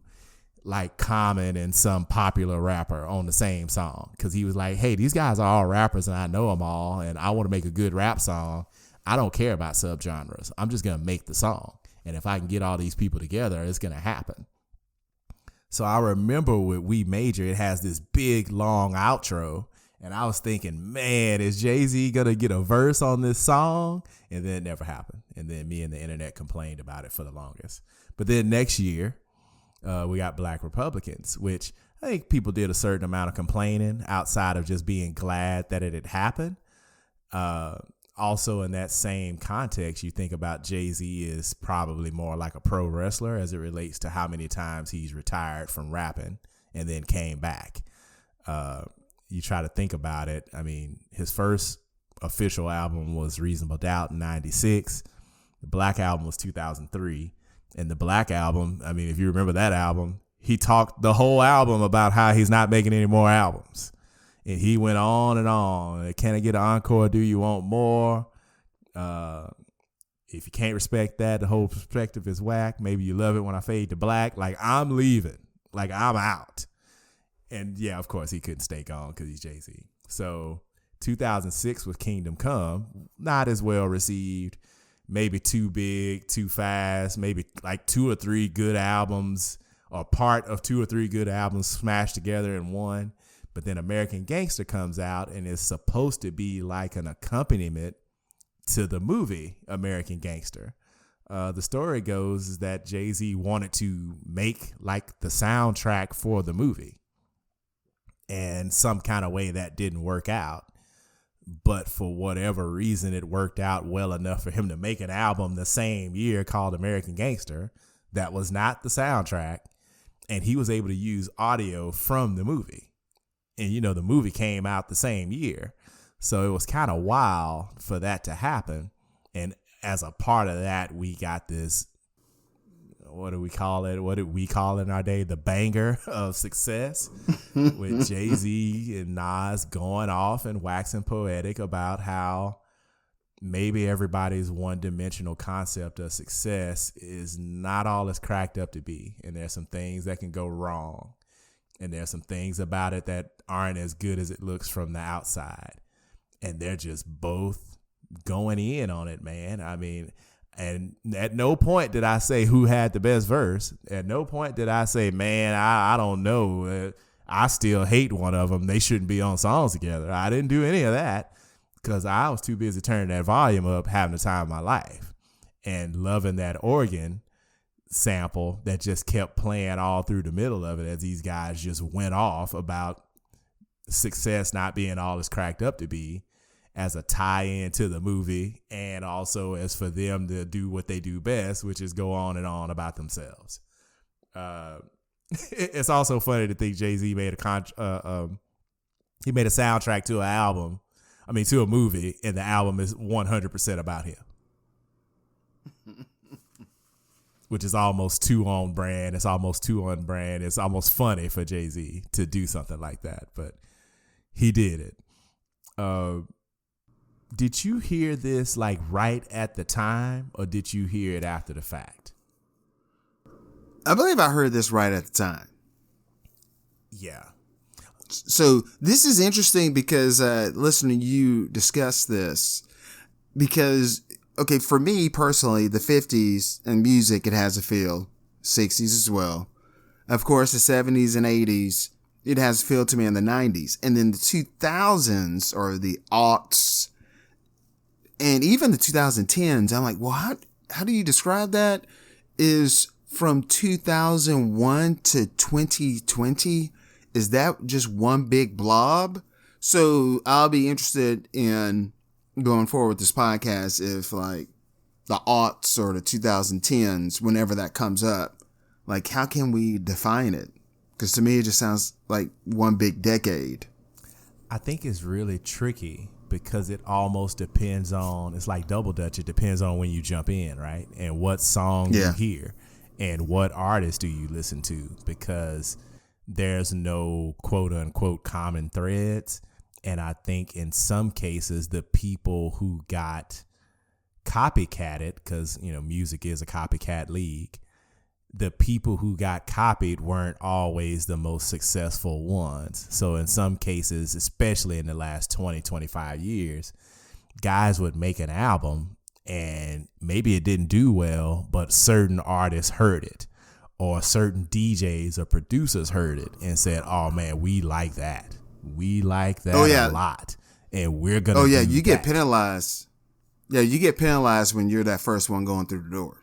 like Common and some popular rapper on the same song, because he was like, hey, these guys are all rappers and I know them all, and I want to make a good rap song. I don't care about subgenres. I'm just going to make the song. And if I can get all these people together, it's going to happen. So I remember with We Major, it has this big, long outro. And I was thinking, man, is Jay-Z going to get a verse on this song? And then it never happened. And then me and the internet complained about it for the longest. But then next year, we got Black Republicans, which I think people did a certain amount of complaining outside of just being glad that it had happened. Also, in that same context, you think about Jay-Z is probably more like a pro wrestler as it relates to how many times he's retired from rapping and then came back. You try to think about it. I mean, his first official album was Reasonable Doubt in 96. The Black Album was 2003. And the Black Album, I mean, if you remember that album, he talked the whole album about how he's not making any more albums. And he went on and on. Can I get an encore? Do you want more? If you can't respect that, the whole perspective is whack. Maybe you love it when I fade to black. Like, I'm leaving. Like, I'm out. And yeah, of course, he couldn't stay gone because he's Jay-Z. So 2006 was Kingdom Come. Not as well received. maybe too big, too fast, maybe like 2 or 3 good albums or part of 2 or 3 good albums smashed together in one. But then American Gangster comes out and is supposed to be like an accompaniment to the movie American Gangster. The story goes is that Jay-Z wanted to make like the soundtrack for the movie. And some kind of way that didn't work out. But for whatever reason, it worked out well enough for him to make an album the same year called American Gangster that was not the soundtrack. And he was able to use audio from the movie. And, you know, the movie came out the same year. So it was kind of wild for that to happen. And as a part of that, we got this, what do we call it? What did we call it in our day? The banger of success with Jay-Z and Nas going off and waxing poetic about how maybe everybody's one-dimensional concept of success is not all it's cracked up to be. And there's some things that can go wrong. And there's some things about it that aren't as good as it looks from the outside. And they're just both going in on it, man. I mean, and at no point did I say who had the best verse. At no point did I say, man, I don't know. I still hate one of them. They shouldn't be on songs together. I didn't do any of that because I was too busy turning that volume up, having the time of my life and loving that organ sample that just kept playing all through the middle of it as these guys just went off about success not being all it's cracked up to be, as a tie-in to the movie, and also as for them to do what they do best, which is go on and on about themselves. It's also funny to think Jay-Z made he made a soundtrack to to a movie, and the album is 100% about him. Which is almost too on brand. It's almost too on brand. It's almost funny for Jay-Z to do something like that, but he did it. Did you hear this like right at the time, or did you hear it after the fact? I believe I heard this right at the time. Yeah. So this is interesting because listening to you discuss this, because, okay, for me personally, the 50s and music, it has a feel. 60s as well. Of course, the 70s and 80s, it has a feel to me in the 90s. And then the 2000s or the aughts, and even the 2010s, I'm like, well, how do you describe that? Is from 2001 to 2020, is that just one big blob? So I'll be interested in going forward with this podcast if like the aughts or the 2010s, whenever that comes up, like how can we define it? Because to me, it just sounds like one big decade. I think it's really tricky because it almost depends on, it's like Double Dutch. It depends on when you jump in, right? And what song you hear and what artist do you listen to, because there's no quote unquote common threads. And I think in some cases, the people who got copycatted, because, you know, music is a copycat league, the people who got copied weren't always the most successful ones. So in some cases, especially in the last 20, 25 years, guys would make an album and maybe it didn't do well, but certain artists heard it, or certain DJs or producers heard it and said, oh man, we like that. We like that a lot. And we're going to you get penalized. Yeah, you get penalized when you're that first one going through the door.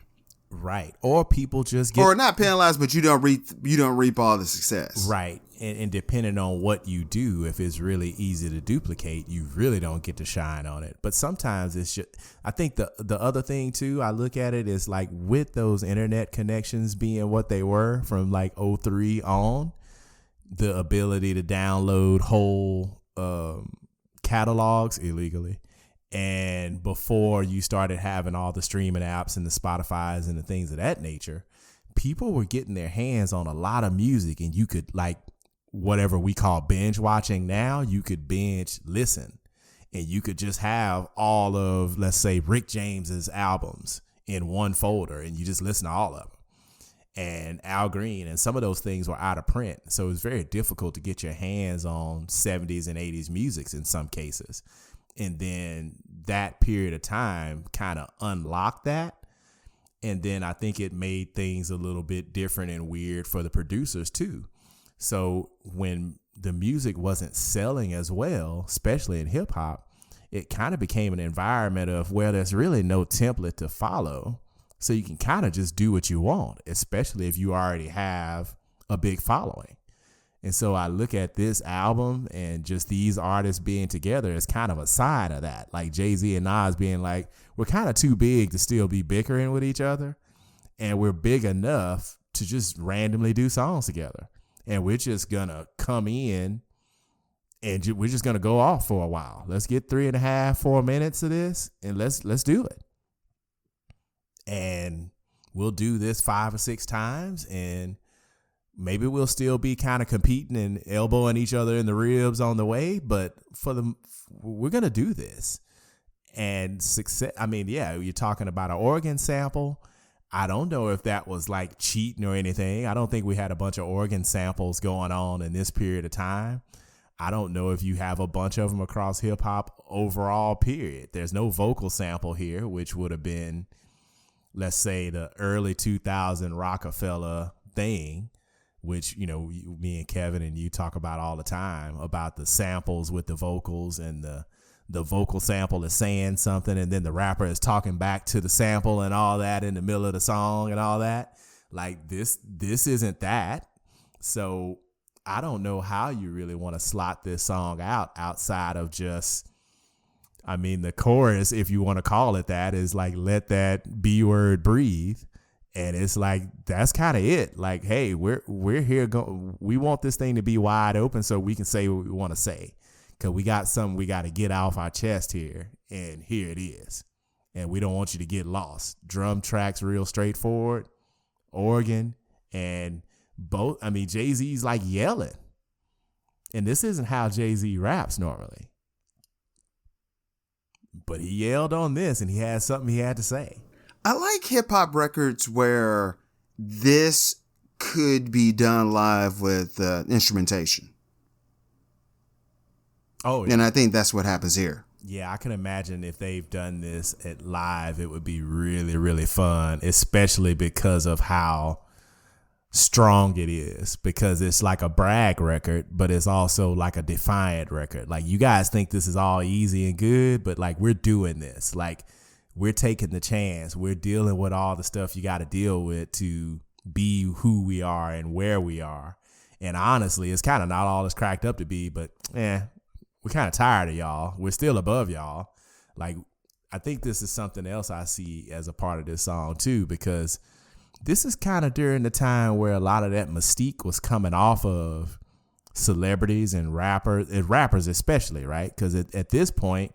Right. Or people just get, or not penalized, but you don't reap all the success. Right. And depending on what you do, if it's really easy to duplicate, you really don't get to shine on it. But sometimes it's just, I think the other thing too, I look at it is like with those internet connections being what they were from like 2003 on, the ability to download whole catalogs illegally. And before you started having all the streaming apps and the Spotify's and the things of that nature, people were getting their hands on a lot of music, and you could, like whatever we call binge watching now, you could binge listen, and you could just have all of, let's say, Rick James's albums in one folder, and you just listen to all of them. And Al Green, and some of those things were out of print. So it was very difficult to get your hands on 70s and 80s music in some cases. And then that period of time kind of unlocked that. And then I think it made things a little bit different and weird for the producers too. So when the music wasn't selling as well, especially in hip hop, it kind of became an environment of where there's really no template to follow. So you can kind of just do what you want, especially if you already have a big following. And so I look at this album and just these artists being together as kind of a sign of that. Like Jay-Z and Nas being like, we're kind of too big to still be bickering with each other. And we're big enough to just randomly do songs together. And we're just going to come in and we're just going to go off for a while. Let's get 3.5, 4 minutes of this and let's do it. And we'll do this 5 or 6 times and maybe we'll still be kind of competing and elbowing each other in the ribs on the way, but we're going to do this. And success, I mean, yeah, you're talking about an organ sample. I don't know if that was like cheating or anything. I don't think we had a bunch of organ samples going on in this period of time. I don't know if you have a bunch of them across hip hop overall, period. There's no vocal sample here, which would have been, let's say, the early 2000 Rockefeller thing, which, you know, me and Kevin and you talk about all the time about the samples with the vocals and the vocal sample is saying something and then the rapper is talking back to the sample and all that in the middle of the song and all that. Like this isn't that. So I don't know how you really want to slot this song out outside of just, I mean, the chorus, if you want to call it that, is like, let that B word breathe. And it's like, that's kind of it. Like, hey, we're here. We want this thing to be wide open so we can say what we want to say. Because we got something we got to get off our chest here. And here it is. And we don't want you to get lost. Drum tracks real straightforward. Organ. And both, I mean, Jay-Z's like yelling. And this isn't how Jay-Z raps normally. But he yelled on this and he had something he had to say. I like hip hop records where this could be done live with instrumentation. Oh, yeah. And I think that's what happens here. Yeah, I can imagine if they've done this at live, it would be really, really fun, especially because of how strong it is, because it's like a brag record, but it's also like a defiant record. Like, you guys think this is all easy and good, but like, we're doing this. Like, we're taking the chance. We're dealing with all the stuff you got to deal with to be who we are and where we are. And honestly, it's kind of not all it's cracked up to be, but we're kind of tired of y'all. We're still above y'all. Like, I think this is something else I see as a part of this song too, because this is kind of during the time where a lot of that mystique was coming off of celebrities and rappers especially, right? Because at this point,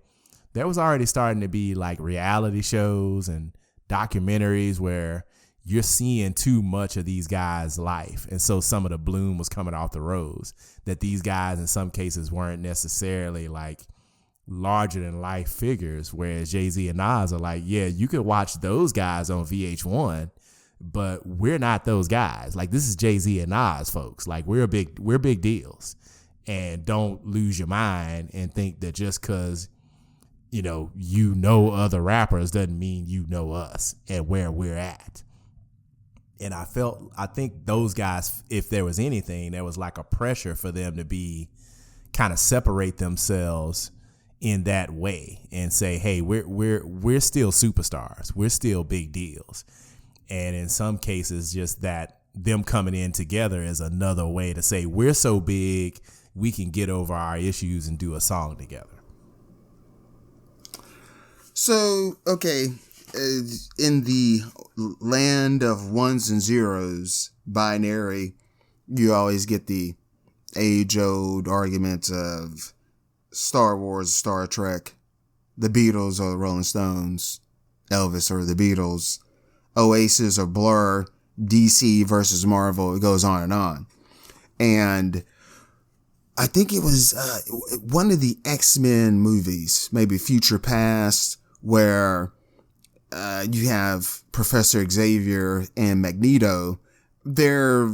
there was already starting to be like reality shows and documentaries where you're seeing too much of these guys' life. And so some of the bloom was coming off the rose, that these guys in some cases weren't necessarily like larger than life figures. Whereas Jay-Z and Nas are like, yeah, you could watch those guys on VH1, but we're not those guys. Like, this is Jay-Z and Nas, folks. Like, we're big deals. And don't lose your mind and think that just because you know other rappers doesn't mean you know us and where we're at. And I think those guys, if there was anything, there was like a pressure for them to be kind of separate themselves in that way and say, hey, we're still superstars. We're still big deals. And in some cases, just that them coming in together is another way to say we're so big, we can get over our issues and do a song together. So, okay, in the land of ones and zeros, binary, you always get the age-old argument of Star Wars, Star Trek, the Beatles or the Rolling Stones, Elvis or the Beatles, Oasis or Blur, DC versus Marvel. It goes on and on. And I think it was one of the X-Men movies, maybe Future Past, where you have Professor Xavier and Magneto. They're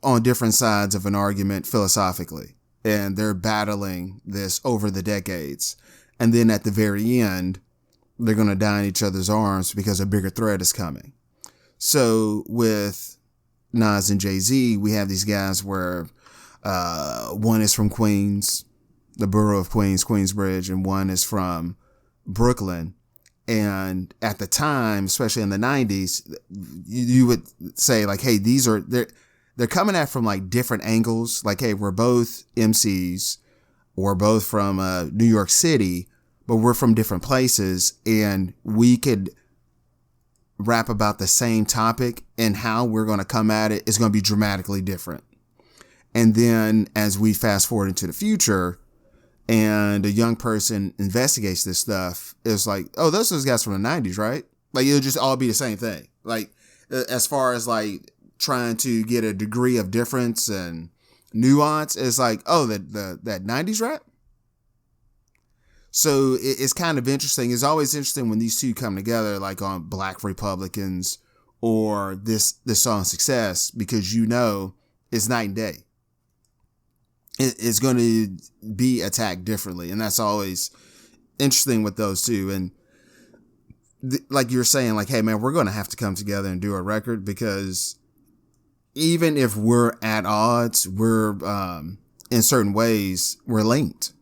on different sides of an argument philosophically, and they're battling this over the decades. And then at the very end, they're going to die in each other's arms because a bigger threat is coming. So with Nas and Jay-Z, we have these guys where one is from Queens, the borough of Queens, Queensbridge, and one is from Brooklyn. And at the time, especially in the 90s, you would say like, hey, they're coming at from like different angles. Like, hey, we're both MCs. We're both from New York City, but we're from different places, and we could rap about the same topic, and how we're going to come at it is going to be dramatically different. And then as we fast forward into the future, and a young person investigates this stuff, it's like, oh, those are those guys from the 90s, right? Like, it'll just all be the same thing. Like, as far as like trying to get a degree of difference and nuance, it's like, oh, that 90s rap. So it's kind of interesting. It's always interesting when these two come together, like on Black Republicans or this song Success, because it's night and day. It's going to be attacked differently. And that's always interesting with those two. And like you're saying, like, hey, man, we're going to have to come together and do a record, because even if we're at odds, we're in certain ways, we're linked.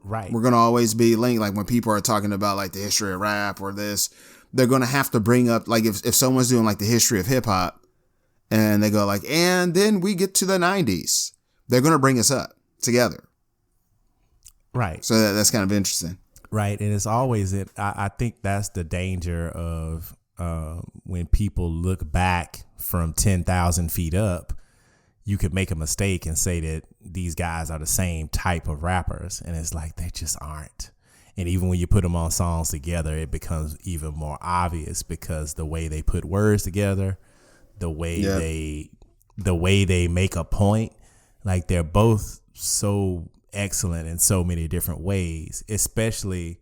Right. We're going to always be linked. Like when people are talking about like the history of rap or this, they're going to have to bring up, like if someone's doing like the history of hip hop, and they go like, and then we get to the 90s, they're going to bring us up together. Right. So that's kind of interesting. Right. And it's always I think that's the danger of when people look back from 10,000 feet up, you could make a mistake and say that these guys are the same type of rappers. And it's like, they just aren't. And even when you put them on songs together, it becomes even more obvious, because the way they put words together, the way they make a point, like they're both so excellent in so many different ways, especially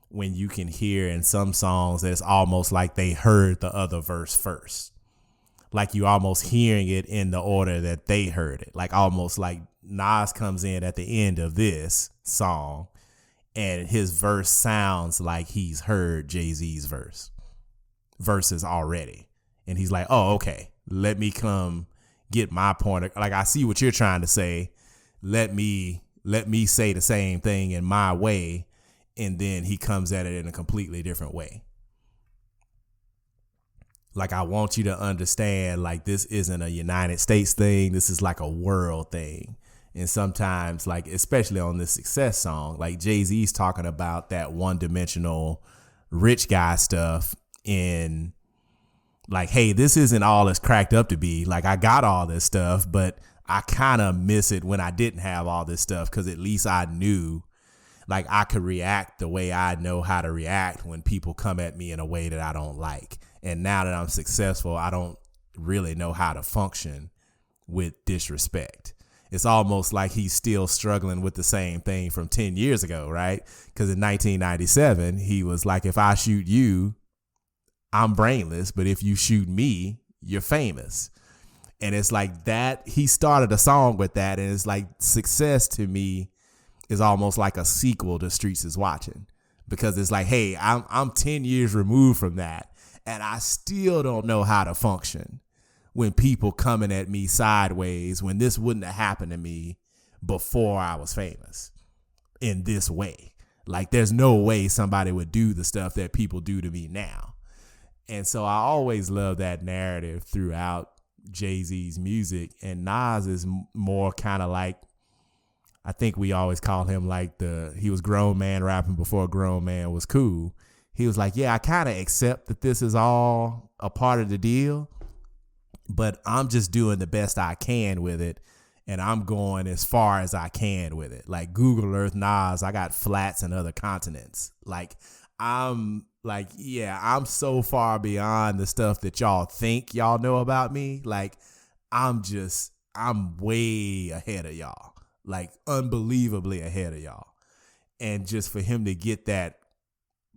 when you can hear in some songs that it's almost like they heard the other verse first. Like you almost hearing it in the order that they heard it. Like almost like Nas comes in at the end of this song and his verse sounds like he's heard Jay-Z's verses already. And he's like, oh, okay, let me come get my point. Like, I see what you're trying to say. Let me say the same thing in my way. And then he comes at it in a completely different way. Like, I want you to understand, like, this isn't a United States thing. This is like a world thing. And sometimes, like, especially on this Success song, like Jay-Z's talking about that one-dimensional rich guy stuff in like, hey, this isn't all it's cracked up to be. Like, I got all this stuff, but I kind of miss it when I didn't have all this stuff, because at least I knew, like, I could react the way I know how to react when people come at me in a way that I don't like. And now that I'm successful, I don't really know how to function with disrespect. It's almost like he's still struggling with the same thing from 10 years ago, right? Because in 1997, he was like, if I shoot you, I'm brainless, but if you shoot me, you're famous. And it's like that. He started a song with that. And it's like, Success to me is almost like a sequel to Streets is Watching, because it's like, hey, I'm 10 years removed from that, and I still don't know how to function when people coming at me sideways, when this wouldn't have happened to me before I was famous in this way. Like, there's no way somebody would do the stuff that people do to me now. And so I always love that narrative throughout Jay-Z's music. And Nas is more kind of like, I think we always call him like he was grown man rapping before grown man was cool. He was like, yeah, I kind of accept that this is all a part of the deal, but I'm just doing the best I can with it. And I'm going as far as I can with it. Like Google Earth Nas, I got flats in other continents. Like, I'm like, yeah, I'm so far beyond the stuff that y'all think y'all know about me. Like, I'm way ahead of y'all. Like, unbelievably ahead of y'all. And just for him to get that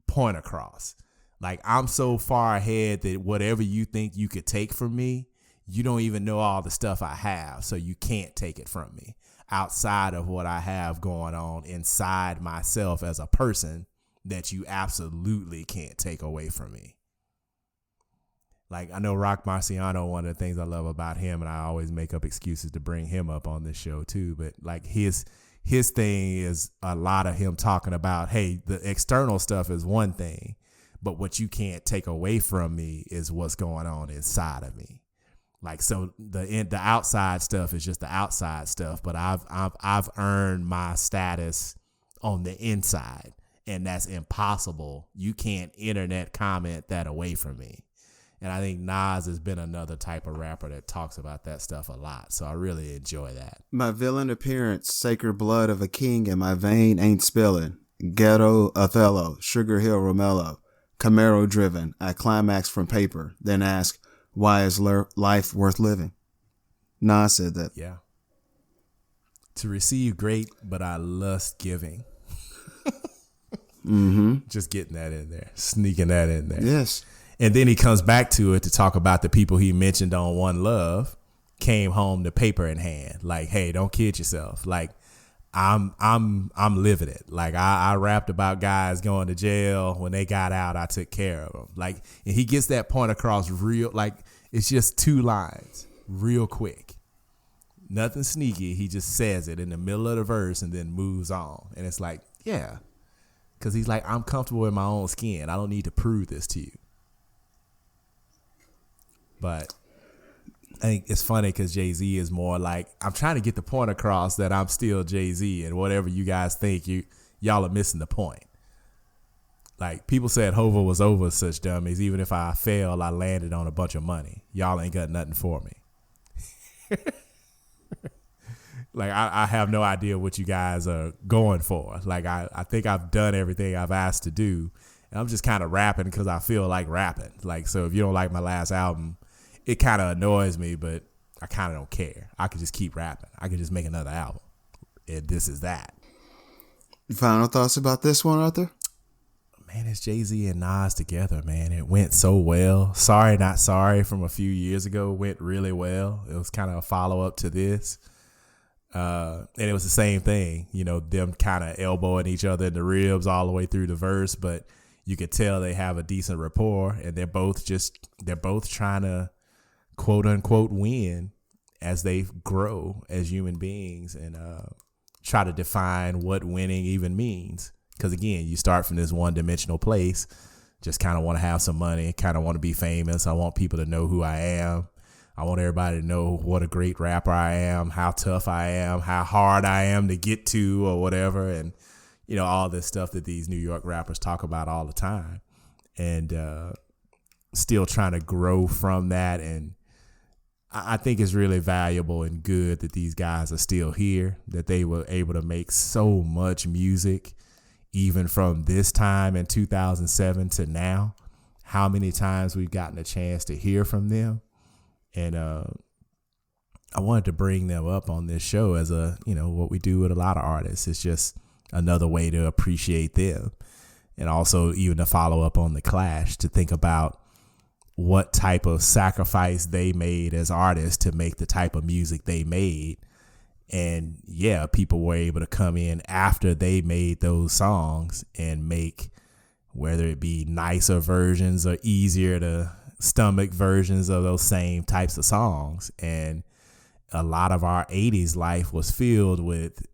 point across, like, I'm so far ahead that whatever you think you could take from me, you don't even know all the stuff I have, so you can't take it from me. Outside of what I have going on inside myself as a person that you absolutely can't take away from me. Like, I know Rock Marciano, one of the things I love about him, and I always make up excuses to bring him up on this show too, but like his thing is a lot of him talking about, hey, the external stuff is one thing, but what you can't take away from me is what's going on inside of me. Like, so the outside stuff is just the outside stuff, but I've earned my status on the inside, and that's impossible. You can't internet comment that away from me. And I think Nas has been another type of rapper that talks about that stuff a lot. So I really enjoy that. My villain appearance, sacred blood of a king in my vein ain't spilling. Ghetto Othello, Sugar Hill Romello, Camaro driven. I climax from paper, then ask, why is life worth living? Nas said that. Yeah. To receive great, but I lust giving. Just getting that in there, sneaking that in there. Yes. And then he comes back to it to talk about the people he mentioned on One Love came home to paper in hand. Like, hey, don't kid yourself. Like, I'm living it. Like, I rapped about guys going to jail. When they got out, I took care of them. Like, and he gets that point across real, like, it's just 2 lines, real quick. Nothing sneaky. He just says it in the middle of the verse and then moves on. And it's like, yeah. Because he's like, I'm comfortable in my own skin. I don't need to prove this to you. But I think it's funny because Jay-Z is more like, I'm trying to get the point across that I'm still Jay-Z, and whatever you guys think, y'all are missing the point. Like, people said Hova was over such dummies. Even if I failed, I landed on a bunch of money. Y'all ain't got nothing for me. Like, I have no idea what you guys are going for. Like, I think I've done everything I've asked to do. And I'm just kind of rapping because I feel like rapping. Like, so if you don't like my last album, it kind of annoys me, but I kind of don't care. I could just keep rapping. I could just make another album. And this is that. Final thoughts about this one, Arthur? Man, it's Jay-Z and Nas together, man. It went so well. Sorry Not Sorry from a few years ago went really well. It was kind of a follow-up to this. And it was the same thing, you know, them kind of elbowing each other in the ribs all the way through the verse, but you could tell they have a decent rapport, and they're both trying to quote unquote win as they grow as human beings and try to define what winning even means. Because again, you start from this one-dimensional place, just kind of want to have some money, kind of want to be famous. I want people to know who I am. I want everybody to know what a great rapper I am, how tough I am, how hard I am to get to or whatever. And, you know, all this stuff that these New York rappers talk about all the time. And still trying to grow from that. And I think it's really valuable and good that these guys are still here, that they were able to make so much music, even from this time in 2007 to now. How many times we've gotten a chance to hear from them. And I wanted to bring them up on this show as a, you know, what we do with a lot of artists. It's just another way to appreciate them. And also even to follow up on The Clash, to think about what type of sacrifice they made as artists to make the type of music they made. And yeah, people were able to come in after they made those songs and make, whether it be nicer versions or easier to stomach versions of those same types of songs. And a lot of our 80s life was filled with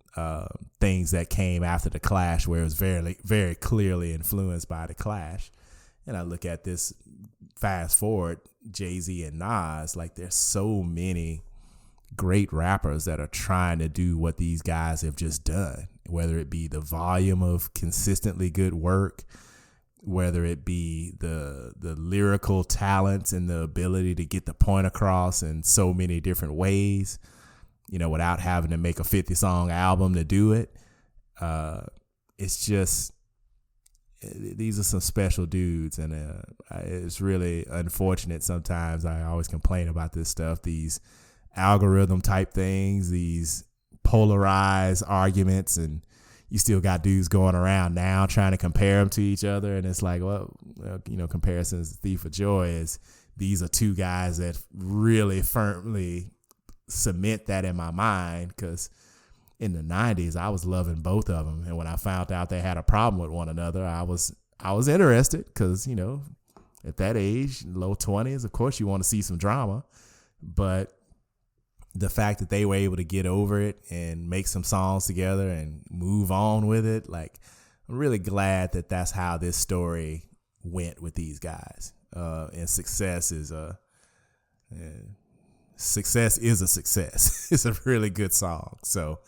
things that came after The Clash, where it was very, very clearly influenced by The Clash. And I look at this, fast forward, Jay-Z and Nas, like there's so many great rappers that are trying to do what these guys have just done, whether it be the volume of consistently good work, whether it be the lyrical talents and the ability to get the point across in so many different ways, you know, without having to make a 50-song album to do it. It's just, these are some special dudes, and it's really unfortunate sometimes. I always complain about this stuff, these algorithm type things, these polarized arguments, and you still got dudes going around now trying to compare them to each other. And it's like, well, comparisons, thief of joy is these are two guys that really firmly cement that in my mind, because in the 90s, I was loving both of them. And when I found out they had a problem with one another, I was interested because, at that age, low 20s, of course, you want to see some drama. But the fact that they were able to get over it and make some songs together and move on with it, like, I'm really glad that that's how this story went with these guys. And success is a success. It's a really good song. So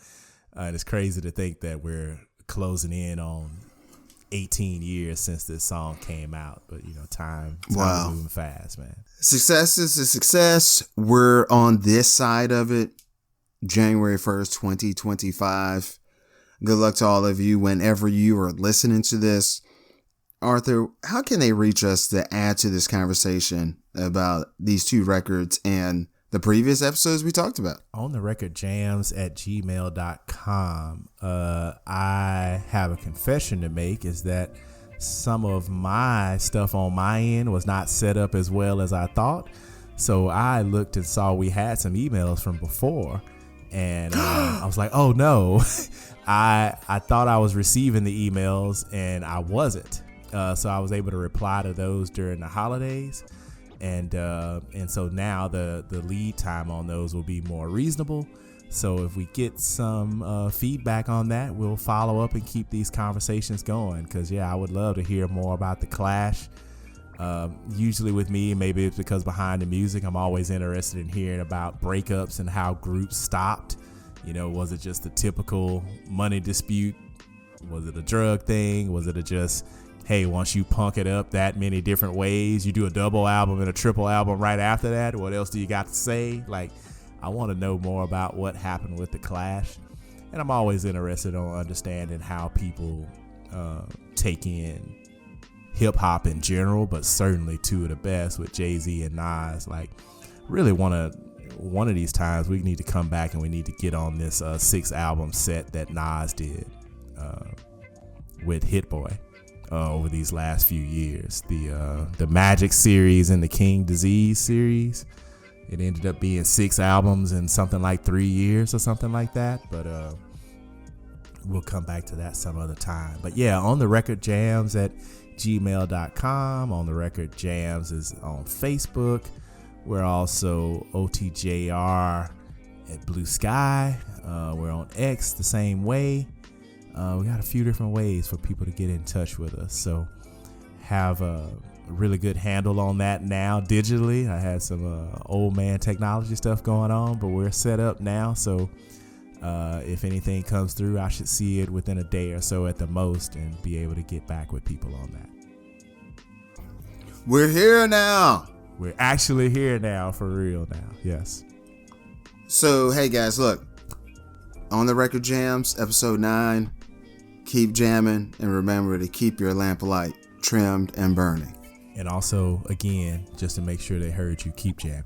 it's crazy to think that we're closing in on 18 years since this song came out, but time is moving fast, man. Success is a success. We're on this side of it, January 1st, 2025. Good luck to all of you whenever you are listening to this. Arthur, how can they reach us to add to this conversation about these two records and the previous episodes we talked about? ontherecordjams@gmail.com. I have a confession to make, is that some of my stuff on my end was not set up as well as I thought. So I looked and saw we had some emails from before, and I was like, oh no. I thought I was receiving the emails and I wasn't. So I was able to reply to those during the holidays. And so now the lead time on those will be more reasonable. So if we get some feedback on that, we'll follow up and keep these conversations going. Because, I would love to hear more about The Clash. Usually with me, maybe it's because behind the music, I'm always interested in hearing about breakups and how groups stopped. Was it just a typical money dispute? Was it a drug thing? Was it just, hey, once you punk it up that many different ways, you do a double album and a triple album right after that? What else do you got to say? Like, I want to know more about what happened with The Clash. And I'm always interested in understanding how people take in hip hop in general, but certainly two of the best with Jay-Z and Nas. Like, really one of these times we need to come back and we need to get on this 6 album set that Nas did with Hit Boy. Over these last few years, the Magic series and the King Disease series, it ended up being 6 albums in something like 3 years or something like that. But we'll come back to that some other time. But on the record jams at gmail.com. On the Record Jams is on Facebook. We're also OTJR at Bluesky. We're on X the same way. We got a few different ways for people to get in touch with us. So have a really good handle on that now digitally. I had some old man technology stuff going on, but we're set up now. So if anything comes through, I should see it within a day or so at the most and be able to get back with people on that. We're here now. We're actually here now, for real now. Yes. So, hey guys, look. On the Record Jams, episode 9. Keep jamming, and remember to keep your lamp light trimmed and burning. And also, again, just to make sure they heard you, keep jamming.